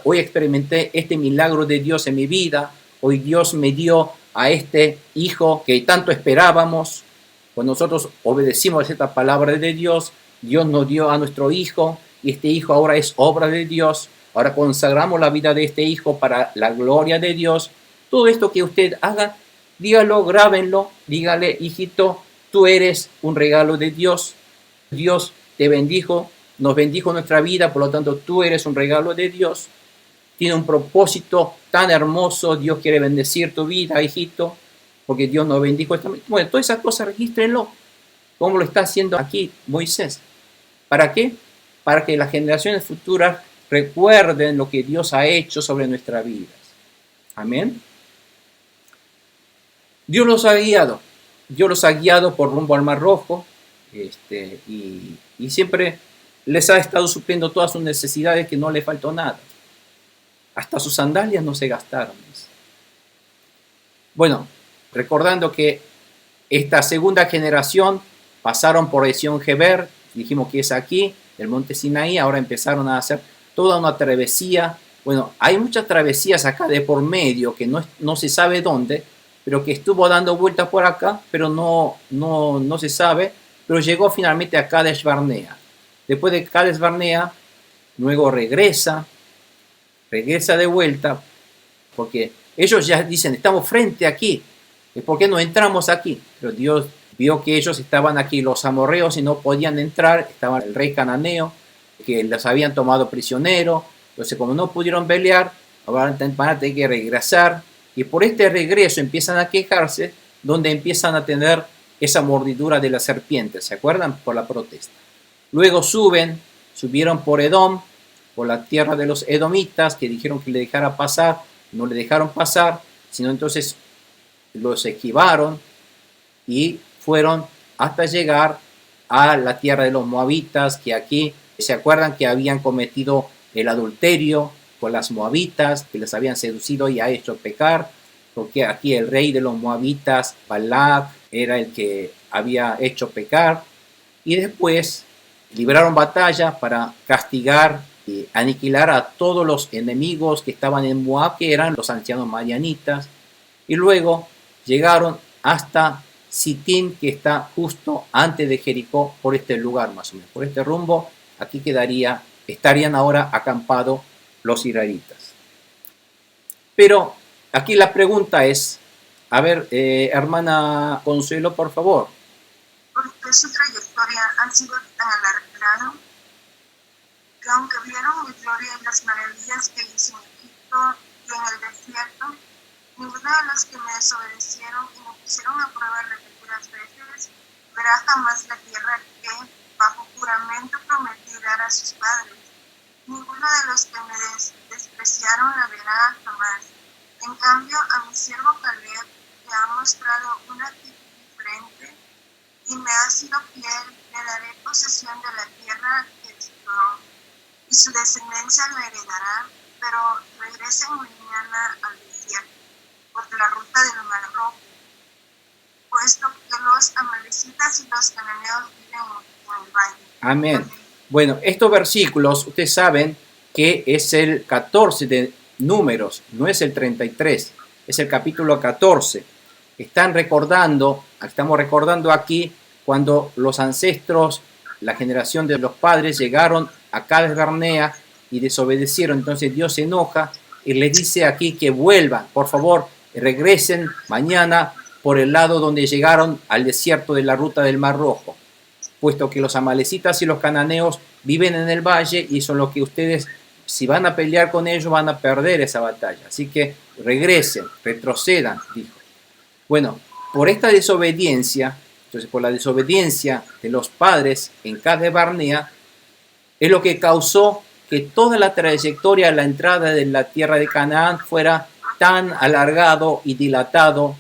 hoy experimenté este milagro de Dios en mi vida. Hoy Dios me dio a este hijo que tanto esperábamos. Cuando nosotros obedecimos esta palabra de Dios, Dios nos dio a nuestro hijo y este hijo ahora es obra de Dios. Ahora consagramos la vida de este hijo para la gloria de Dios. Todo esto que usted haga, dígalo, grábenlo, dígale, hijito, tú eres un regalo de Dios. Dios te bendijo, nos bendijo nuestra vida, por lo tanto tú eres un regalo de Dios. Tiene un propósito tan hermoso, Dios quiere bendecir tu vida, hijito, porque Dios nos bendijo. Bueno, todas esas cosas regístrenlo, como lo está haciendo aquí Moisés. ¿Para qué? Para que las generaciones futuras recuerden lo que Dios ha hecho sobre nuestras vidas. Amén. Dios los ha guiado por rumbo al Mar Rojo, y siempre les ha estado supliendo todas sus necesidades, que no le faltó nada. Hasta sus sandalias no se gastaron. Bueno, recordando que esta segunda generación pasaron por Esión Geber, dijimos que es aquí, el monte Sinaí, ahora empezaron a hacer toda una travesía. Bueno, hay muchas travesías acá de por medio que no se sabe dónde, pero que estuvo dando vueltas por acá, pero no se sabe, pero llegó finalmente a Kadesh Barnea. Después de Kadesh Barnea, luego regresa de vuelta, porque ellos ya dicen, estamos frente aquí, ¿por qué no entramos aquí? Pero Dios vio que ellos estaban aquí, los amorreos, y no podían entrar, estaba el rey cananeo, que los habían tomado prisioneros. Entonces, como no pudieron pelear, ahora van a tener que regresar, y por este regreso empiezan a quejarse, donde empiezan a tener esa mordidura de la serpiente, ¿se acuerdan? Por la protesta. Luego subieron por Edom, por la tierra de los edomitas, que dijeron que le dejara pasar, no le dejaron pasar, sino entonces los esquivaron y fueron hasta llegar a la tierra de los moabitas, que aquí se acuerdan que habían cometido el adulterio con las moabitas, que les habían seducido y ha hecho pecar, porque aquí el rey de los moabitas, Balac, era el que había hecho pecar, y después libraron batalla para castigar y aniquilar a todos los enemigos que estaban en Moab, que eran los ancianos madianitas, y luego llegaron hasta Sitín, que está justo antes de Jericó, por este lugar más o menos, por este rumbo. Aquí estarían ahora acampados los israelitas. Pero aquí la pregunta es, a ver, hermana Consuelo, por favor. ¿Por qué su trayectoria ha sido tan alargada? Que aunque vieron mi gloria y las maravillas que hice en Egipto y en el desierto, ninguno de los que me desobedecieron y me pusieron a prueba repetidas veces verá jamás la tierra que, bajo juramento, prometí dar a sus padres. Ninguno de los que me despreciaron la verá jamás. En cambio, a mi siervo Caleb, que ha mostrado una actitud diferente y me ha sido fiel, le daré posesión de la tierra que exploró, y su descendencia lo heredará, pero regresen mañana al desierto, por la ruta del Mar Rojo, puesto que los amalecitas y los cananeos viven en el valle. Amén. Bueno, estos versículos, ustedes saben que es el 14 de Números, no es el 33, es el capítulo 14. Estamos recordando aquí cuando los ancestros, la generación de los padres, llegaron a Kadesh Barnea y desobedecieron. Entonces Dios se enoja y les dice aquí que vuelvan, por favor, regresen mañana por el lado donde llegaron al desierto de la ruta del Mar Rojo, puesto que los amalecitas y los cananeos viven en el valle y son los que ustedes, si van a pelear con ellos, van a perder esa batalla. Así que regresen, retrocedan, dijo. Bueno, por esta desobediencia, entonces por la desobediencia de los padres en Kadesh Barnea, es lo que causó que toda la trayectoria a la entrada de la tierra de Canaán fuera tan alargado y dilatado.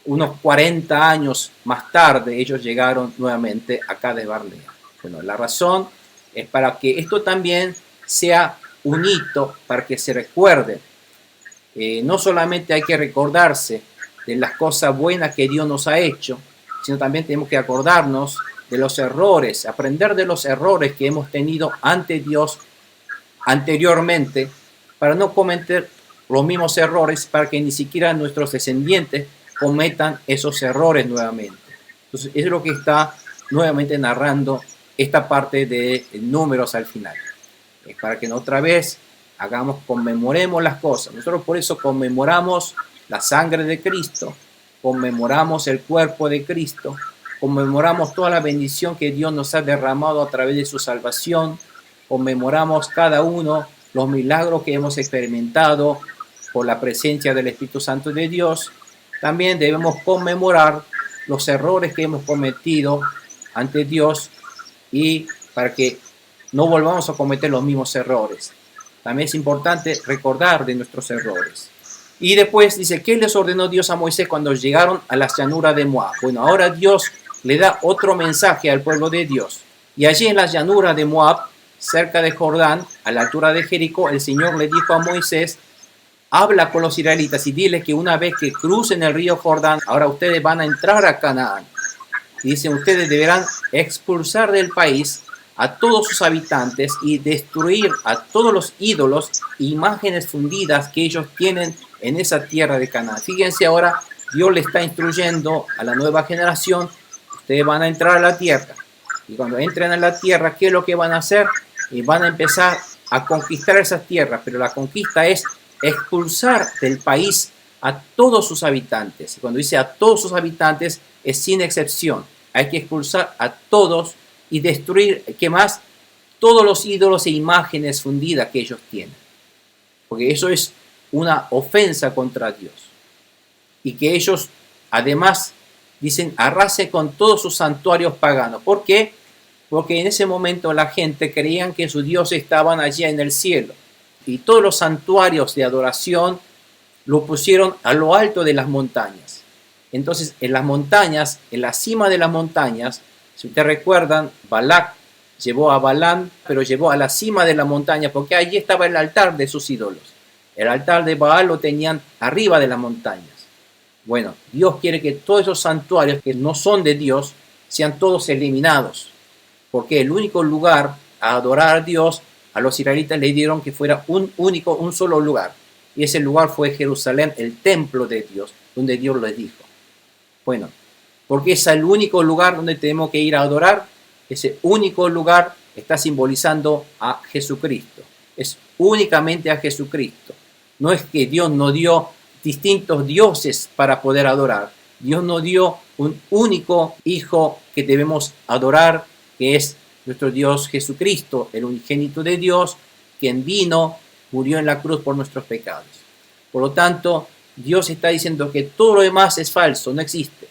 Unos 40 años más tarde ellos llegaron nuevamente a Kadesh Barnea. Bueno, la razón es para que esto también sea un hito, para que se recuerde. No solamente hay que recordarse de las cosas buenas que Dios nos ha hecho, sino también tenemos que acordarnos de los errores, aprender de los errores que hemos tenido ante Dios anteriormente, para no cometer los mismos errores, para que ni siquiera nuestros descendientes cometan esos errores nuevamente. Entonces, eso es lo que está nuevamente narrando esta parte de Números al final. Es para que otra vez conmemoremos las cosas. Nosotros por eso conmemoramos la sangre de Cristo, conmemoramos el cuerpo de Cristo, conmemoramos toda la bendición que Dios nos ha derramado a través de su salvación, conmemoramos cada uno los milagros que hemos experimentado por la presencia del Espíritu Santo de Dios. También debemos conmemorar los errores que hemos cometido ante Dios y para que no volvamos a cometer los mismos errores. También es importante recordar de nuestros errores. Y después dice, ¿qué les ordenó Dios a Moisés cuando llegaron a las llanuras de Moab? Bueno, ahora Dios le da otro mensaje al pueblo de Dios. Y allí en las llanuras de Moab, cerca de Jordán, a la altura de Jericó, el Señor le dijo a Moisés, habla con los israelitas y dile que una vez que crucen el río Jordán, ahora ustedes van a entrar a Canaán. Y dicen, ustedes deberán expulsar del país a todos sus habitantes y destruir a todos los ídolos e imágenes fundidas que ellos tienen en esa tierra de Canaán. Fíjense ahora, Dios le está instruyendo a la nueva generación, ustedes van a entrar a la tierra. Y cuando entren a la tierra, ¿qué es lo que van a hacer? Y van a empezar a conquistar esas tierras, pero la conquista es expulsar del país a todos sus habitantes. Y cuando dice a todos sus habitantes, es sin excepción. Hay que expulsar a todos y destruir, ¿qué más? Todos los ídolos e imágenes fundidas que ellos tienen. Porque eso es una ofensa contra Dios. Y que ellos, además, dicen, arrase con todos sus santuarios paganos. ¿Por qué? Porque en ese momento la gente creían que sus dioses estaban allá en el cielo. Y todos los santuarios de adoración lo pusieron a lo alto de las montañas. Entonces, en las montañas, en la cima de las montañas, si ustedes recuerdan, Balac llevó a Balaam, pero llevó a la cima de la montaña, porque allí estaba el altar de sus ídolos. El altar de Baal lo tenían arriba de las montañas. Bueno, Dios quiere que todos esos santuarios que no son de Dios sean todos eliminados, porque el único lugar a adorar a Dios, a los israelitas le dieron que fuera un solo lugar, y ese lugar fue Jerusalén, el templo de Dios, donde Dios les dijo. Bueno, porque es el único lugar donde tenemos que ir a adorar. Ese único lugar está simbolizando a Jesucristo. Es únicamente a Jesucristo. No es que Dios nos dio distintos dioses para poder adorar. Dios nos dio un único Hijo que debemos adorar, que es nuestro Dios Jesucristo, el unigénito de Dios, quien vino, murió en la cruz por nuestros pecados. Por lo tanto, Dios está diciendo que todo lo demás es falso, no existe.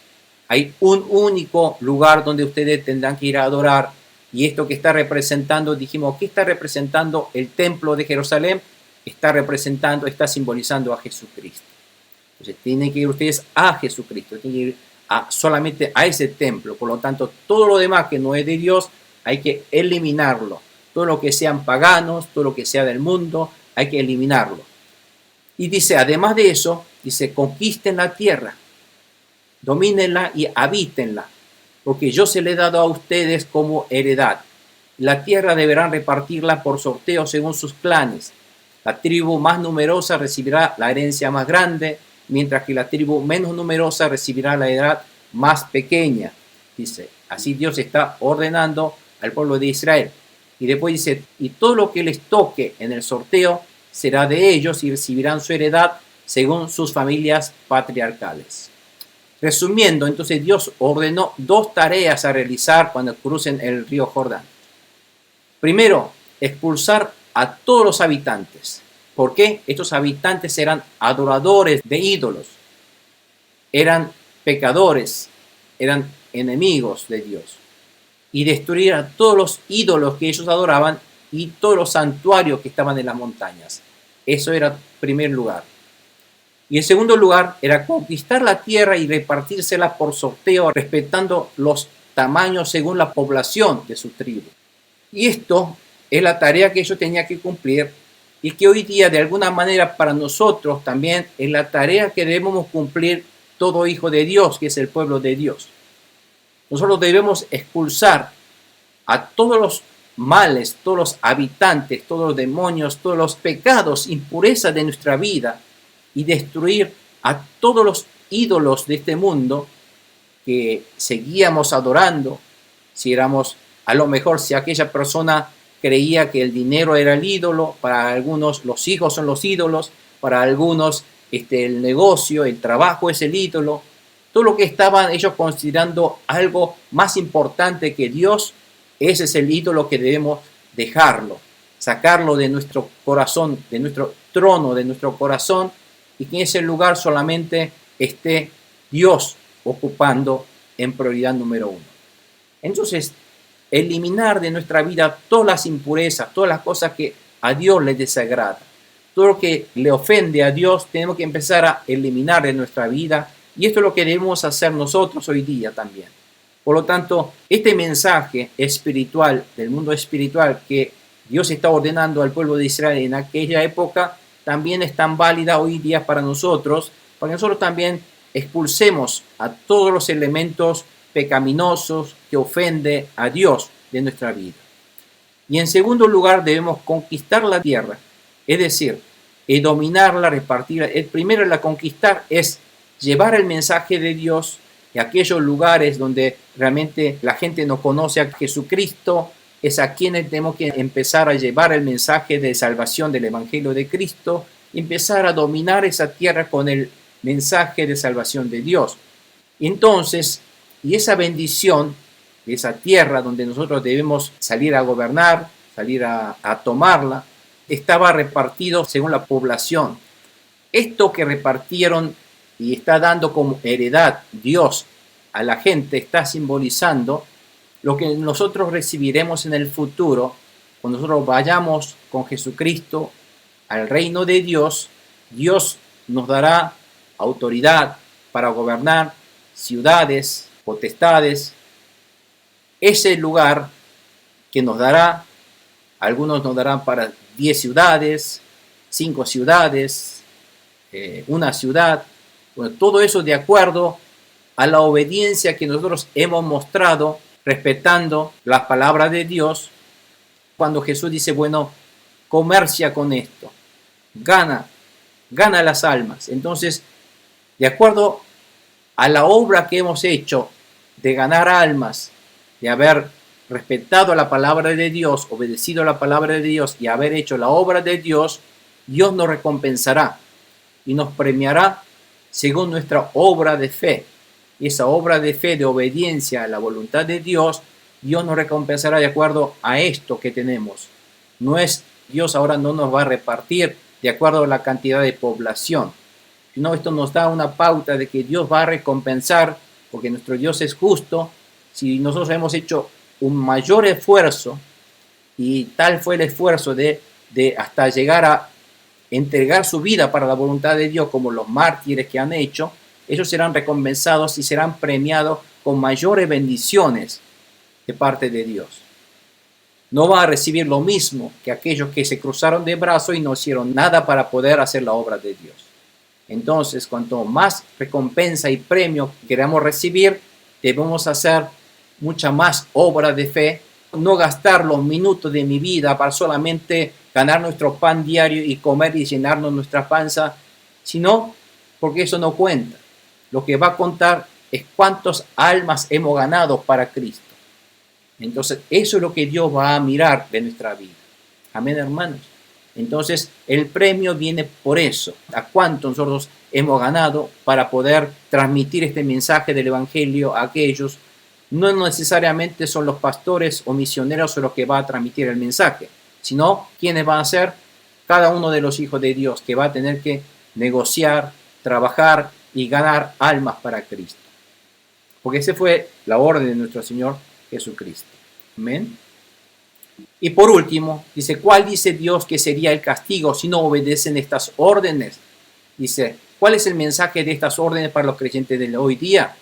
Hay un único lugar donde ustedes tendrán que ir a adorar. Y esto que está representando, dijimos, ¿qué está representando el templo de Jerusalén? Está simbolizando a Jesucristo. Entonces tienen que ir ustedes a Jesucristo, tienen que ir solamente a ese templo. Por lo tanto, todo lo demás que no es de Dios hay que eliminarlo. Todo lo que sean paganos, todo lo que sea del mundo, hay que eliminarlo. Y dice, además de eso, dice, conquisten la tierra, domínenla y habítenla, porque yo se le he dado a ustedes como heredad. La tierra deberán repartirla por sorteo según sus clanes. La tribu más numerosa recibirá la herencia más grande, mientras que la tribu menos numerosa recibirá la heredad más pequeña. Dice, así Dios está ordenando al pueblo de Israel. Y después dice, y todo lo que les toque en el sorteo será de ellos y recibirán su heredad según sus familias patriarcales. Resumiendo, entonces Dios ordenó 2 tareas a realizar cuando crucen el río Jordán. Primero, expulsar a todos los habitantes. ¿Por qué? Estos habitantes eran adoradores de ídolos, eran pecadores, eran enemigos de Dios. Y destruir a todos los ídolos que ellos adoraban y todos los santuarios que estaban en las montañas. Eso era el primer lugar. Y el segundo lugar era conquistar la tierra y repartírsela por sorteo, respetando los tamaño según la población de su tribu. Y esto es la tarea que ellos tenían que cumplir y que hoy día de alguna manera para nosotros también es la tarea que debemos cumplir todo hijo de Dios, que es el pueblo de Dios. Nosotros debemos expulsar a todos los males, todos los habitantes, todos los demonios, todos los pecados, impurezas de nuestra vida y destruir a todos los ídolos de este mundo que seguíamos adorando. Si éramos, a lo mejor si aquella persona creía que el dinero era el ídolo, para algunos los hijos son los ídolos, para algunos el negocio, el trabajo es el ídolo, todo lo que estaban ellos considerando algo más importante que Dios, ese es el ídolo que debemos dejarlo, sacarlo de nuestro corazón, de nuestro trono, de nuestro corazón, y que en ese lugar solamente esté Dios ocupando en prioridad número 1. Entonces, eliminar de nuestra vida todas las impurezas, todas las cosas que a Dios le desagrada, todo lo que le ofende a Dios, tenemos que empezar a eliminar de nuestra vida, y esto es lo que debemos hacer nosotros hoy día también. Por lo tanto, este mensaje espiritual, del mundo espiritual que Dios está ordenando al pueblo de Israel en aquella época, también es tan válida hoy día para nosotros nosotros también expulsemos a todos los elementos pecaminosos que ofenden a Dios de nuestra vida. Y en segundo lugar, debemos conquistar la tierra, es decir, dominarla, repartirla. El primero la conquistar es llevar el mensaje de Dios a aquellos lugares donde realmente la gente no conoce a Jesucristo. Es a quienes tenemos que empezar a llevar el mensaje de salvación del Evangelio de Cristo y empezar a dominar esa tierra con el mensaje de salvación de Dios. Entonces, y esa bendición de esa tierra donde nosotros debemos salir a gobernar, salir a tomarla, estaba repartido según la población. Esto que repartieron y está dando como heredad Dios a la gente está simbolizando lo que nosotros recibiremos en el futuro cuando nosotros vayamos con Jesucristo al reino de Dios. Dios nos dará autoridad para gobernar ciudades, potestades. Ese lugar que nos dará, algunos nos darán para 10 ciudades, 5 ciudades, una ciudad. Bueno, todo eso de acuerdo a la obediencia que nosotros hemos mostrado respetando las palabras de Dios. Cuando Jesús dice, bueno, comercia con esto, gana las almas. Entonces, de acuerdo a la obra que hemos hecho de ganar almas, de haber respetado la palabra de Dios, obedecido a la palabra de Dios y haber hecho la obra de Dios, Dios nos recompensará y nos premiará según nuestra obra de fe. Y esa obra de fe, de obediencia a la voluntad de Dios, Dios nos recompensará de acuerdo a esto que tenemos. No es, Dios ahora no nos va a repartir de acuerdo a la cantidad de población, sino esto nos da una pauta de que Dios va a recompensar, porque nuestro Dios es justo. Si nosotros hemos hecho un mayor esfuerzo, y tal fue el esfuerzo de hasta llegar a entregar su vida para la voluntad de Dios, como los mártires que han hecho, ellos serán recompensados y serán premiados con mayores bendiciones de parte de Dios. No va a recibir lo mismo que aquellos que se cruzaron de brazos y no hicieron nada para poder hacer la obra de Dios. Entonces, cuanto más recompensa y premio queramos recibir, debemos hacer mucha más obra de fe, no gastar los minutos de mi vida para solamente ganar nuestro pan diario y comer y llenarnos nuestra panza, sino porque eso no cuenta. Lo que va a contar es cuántas almas hemos ganado para Cristo. Entonces, eso es lo que Dios va a mirar de nuestra vida. Amén, hermanos. Entonces, el premio viene por eso. A cuánto nosotros hemos ganado para poder transmitir este mensaje del Evangelio a aquellos. No necesariamente son los pastores o misioneros los que va a transmitir el mensaje, sino quienes van a ser cada uno de los hijos de Dios, que va a tener que negociar, trabajar y ganar almas para Cristo. Porque esa fue la orden de nuestro Señor Jesucristo. Amén. Y por último, dice, ¿cuál dice Dios que sería el castigo si no obedecen estas órdenes? Dice, ¿cuál es el mensaje de estas órdenes para los creyentes de hoy día?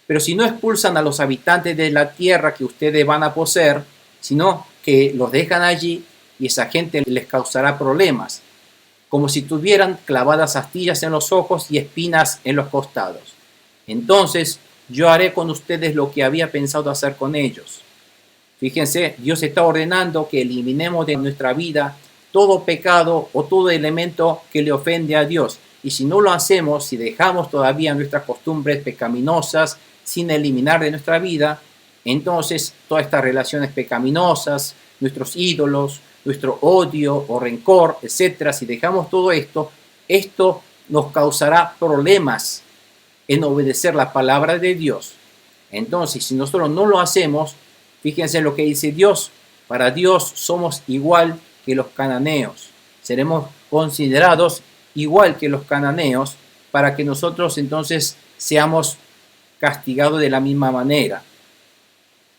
Pero si no expulsan a los habitantes de la tierra que ustedes van a poseer, sino que los dejan allí y esa gente les causará problemas, como si tuvieran clavadas astillas en los ojos y espinas en los costados. Entonces yo haré con ustedes lo que había pensado hacer con ellos. Fíjense, Dios está ordenando que eliminemos de nuestra vida todo pecado o todo elemento que le ofende a Dios. Y si no lo hacemos, si dejamos todavía nuestras costumbres pecaminosas sin eliminar de nuestra vida, entonces todas estas relaciones pecaminosas, nuestros ídolos, nuestro odio o rencor, etcétera, si dejamos todo esto, esto nos causará problemas en obedecer la palabra de Dios. Entonces, si nosotros no lo hacemos, fíjense lo que dice Dios. Para Dios somos igual que los cananeos. Seremos considerados igual que los cananeos para que nosotros entonces seamos castigados de la misma manera.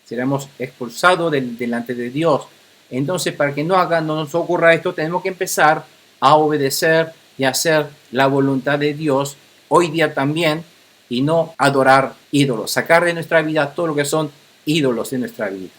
Seremos expulsados delante de Dios. Entonces, para que no nos ocurra esto, tenemos que empezar a obedecer y hacer la voluntad de Dios hoy día también y no adorar ídolos. Sacar de nuestra vida todo lo que son ídolos de nuestra vida.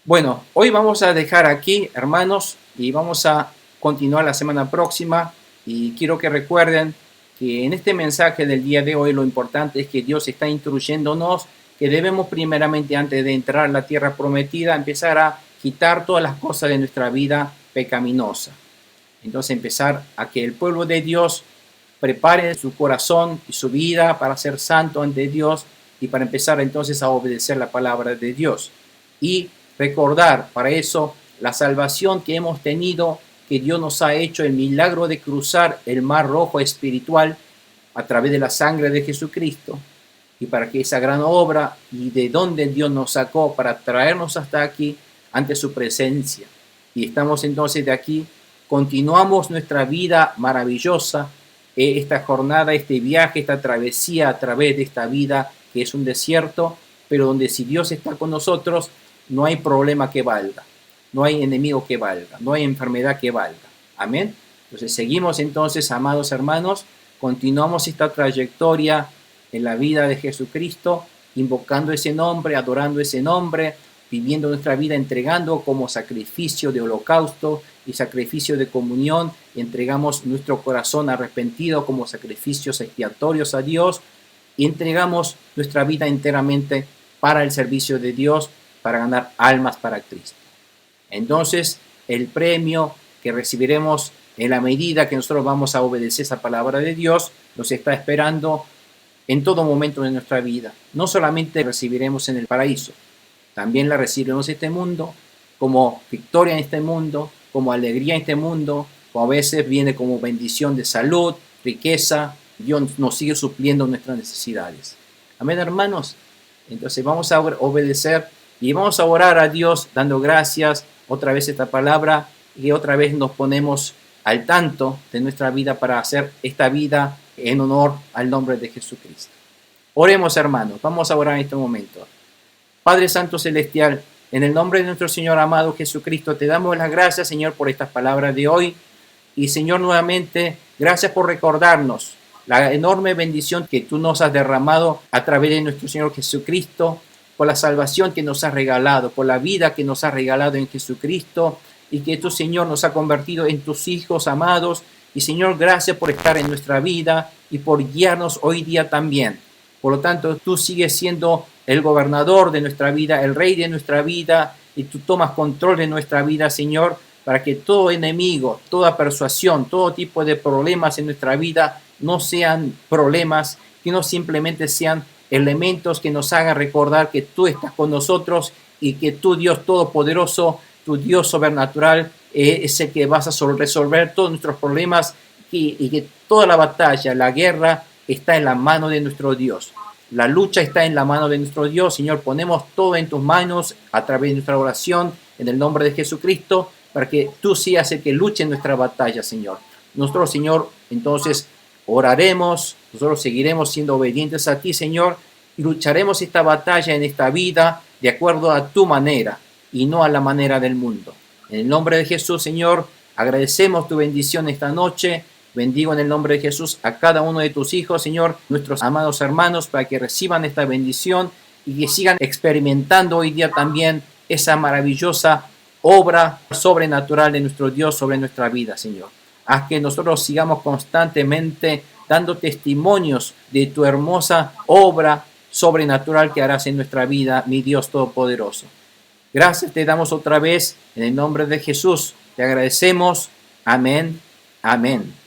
Bueno, hoy vamos a dejar aquí, hermanos, y vamos a continuar la semana próxima. Y quiero que recuerden que en este mensaje del día de hoy lo importante es que Dios está instruyéndonos que debemos primeramente, antes de entrar a la tierra prometida, empezar a quitar todas las cosas de nuestra vida pecaminosa. Entonces empezar a que el pueblo de Dios prepare su corazón y su vida para ser santo ante Dios y para empezar entonces a obedecer la palabra de Dios. Y recordar para eso la salvación que hemos tenido, que Dios nos ha hecho el milagro de cruzar el mar rojo espiritual a través de la sangre de Jesucristo. Y para que esa gran obra y de donde Dios nos sacó para traernos hasta aquí ante su presencia. Y estamos entonces de aquí, continuamos nuestra vida maravillosa, esta jornada, este viaje, esta travesía a través de esta vida que es un desierto, pero donde si Dios está con nosotros, no hay problema que valga, no hay enemigo que valga, no hay enfermedad que valga. Amén. Entonces seguimos entonces, amados hermanos, continuamos esta trayectoria en la vida de Jesucristo, invocando ese nombre, adorando ese nombre, viviendo nuestra vida, entregando como sacrificio de holocausto y sacrificio de comunión, entregamos nuestro corazón arrepentido como sacrificios expiatorios a Dios y entregamos nuestra vida enteramente para el servicio de Dios, para ganar almas para Cristo. Entonces, el premio que recibiremos en la medida que nosotros vamos a obedecer esa palabra de Dios, nos está esperando en todo momento de nuestra vida. No solamente recibiremos en el paraíso, también la recibiremos en este mundo, como victoria en este mundo, como alegría en este mundo, o a veces viene como bendición de salud, riqueza. Dios nos sigue supliendo nuestras necesidades. Amén, hermanos. Entonces vamos a obedecer y vamos a orar a Dios dando gracias otra vez esta palabra y otra vez nos ponemos al tanto de nuestra vida para hacer esta vida en honor al nombre de Jesucristo. Oremos, hermanos. Vamos a orar en este momento. Padre Santo Celestial, en el nombre de nuestro Señor amado Jesucristo, te damos las gracias, Señor, por estas palabras de hoy. Y, Señor, nuevamente, gracias por recordarnos la enorme bendición que tú nos has derramado a través de nuestro Señor Jesucristo, por la salvación que nos has regalado, por la vida que nos has regalado en Jesucristo, y que tú, Señor, nos ha convertido en tus hijos amados. Y, Señor, gracias por estar en nuestra vida y por guiarnos hoy día también. Por lo tanto, tú sigues siendo el gobernador de nuestra vida, el rey de nuestra vida, y tú tomas control de nuestra vida, Señor, para que todo enemigo, toda persuasión, todo tipo de problemas en nuestra vida no sean problemas, que no simplemente sean elementos que nos hagan recordar que tú estás con nosotros y que tú, Dios Todopoderoso, tu Dios sobrenatural, es el que vas a resolver todos nuestros problemas y que toda la batalla, la guerra, está en la mano de nuestro Dios. La lucha está en la mano de nuestro Dios. Señor, ponemos todo en tus manos a través de nuestra oración en el nombre de Jesucristo para que tú seas el que luche en nuestra batalla, Señor. Nosotros, Señor, entonces oraremos, nosotros seguiremos siendo obedientes a ti, Señor, y lucharemos esta batalla en esta vida de acuerdo a tu manera y no a la manera del mundo. En el nombre de Jesús, Señor, agradecemos tu bendición esta noche Bendigo en el nombre de Jesús a cada uno de tus hijos, Señor, nuestros amados hermanos, para que reciban esta bendición y que sigan experimentando hoy día también esa maravillosa obra sobrenatural de nuestro Dios sobre nuestra vida, Señor. Haz que nosotros sigamos constantemente dando testimonios de tu hermosa obra sobrenatural que harás en nuestra vida, mi Dios Todopoderoso. Gracias te damos otra vez en el nombre de Jesús. Te agradecemos. Amén. Amén.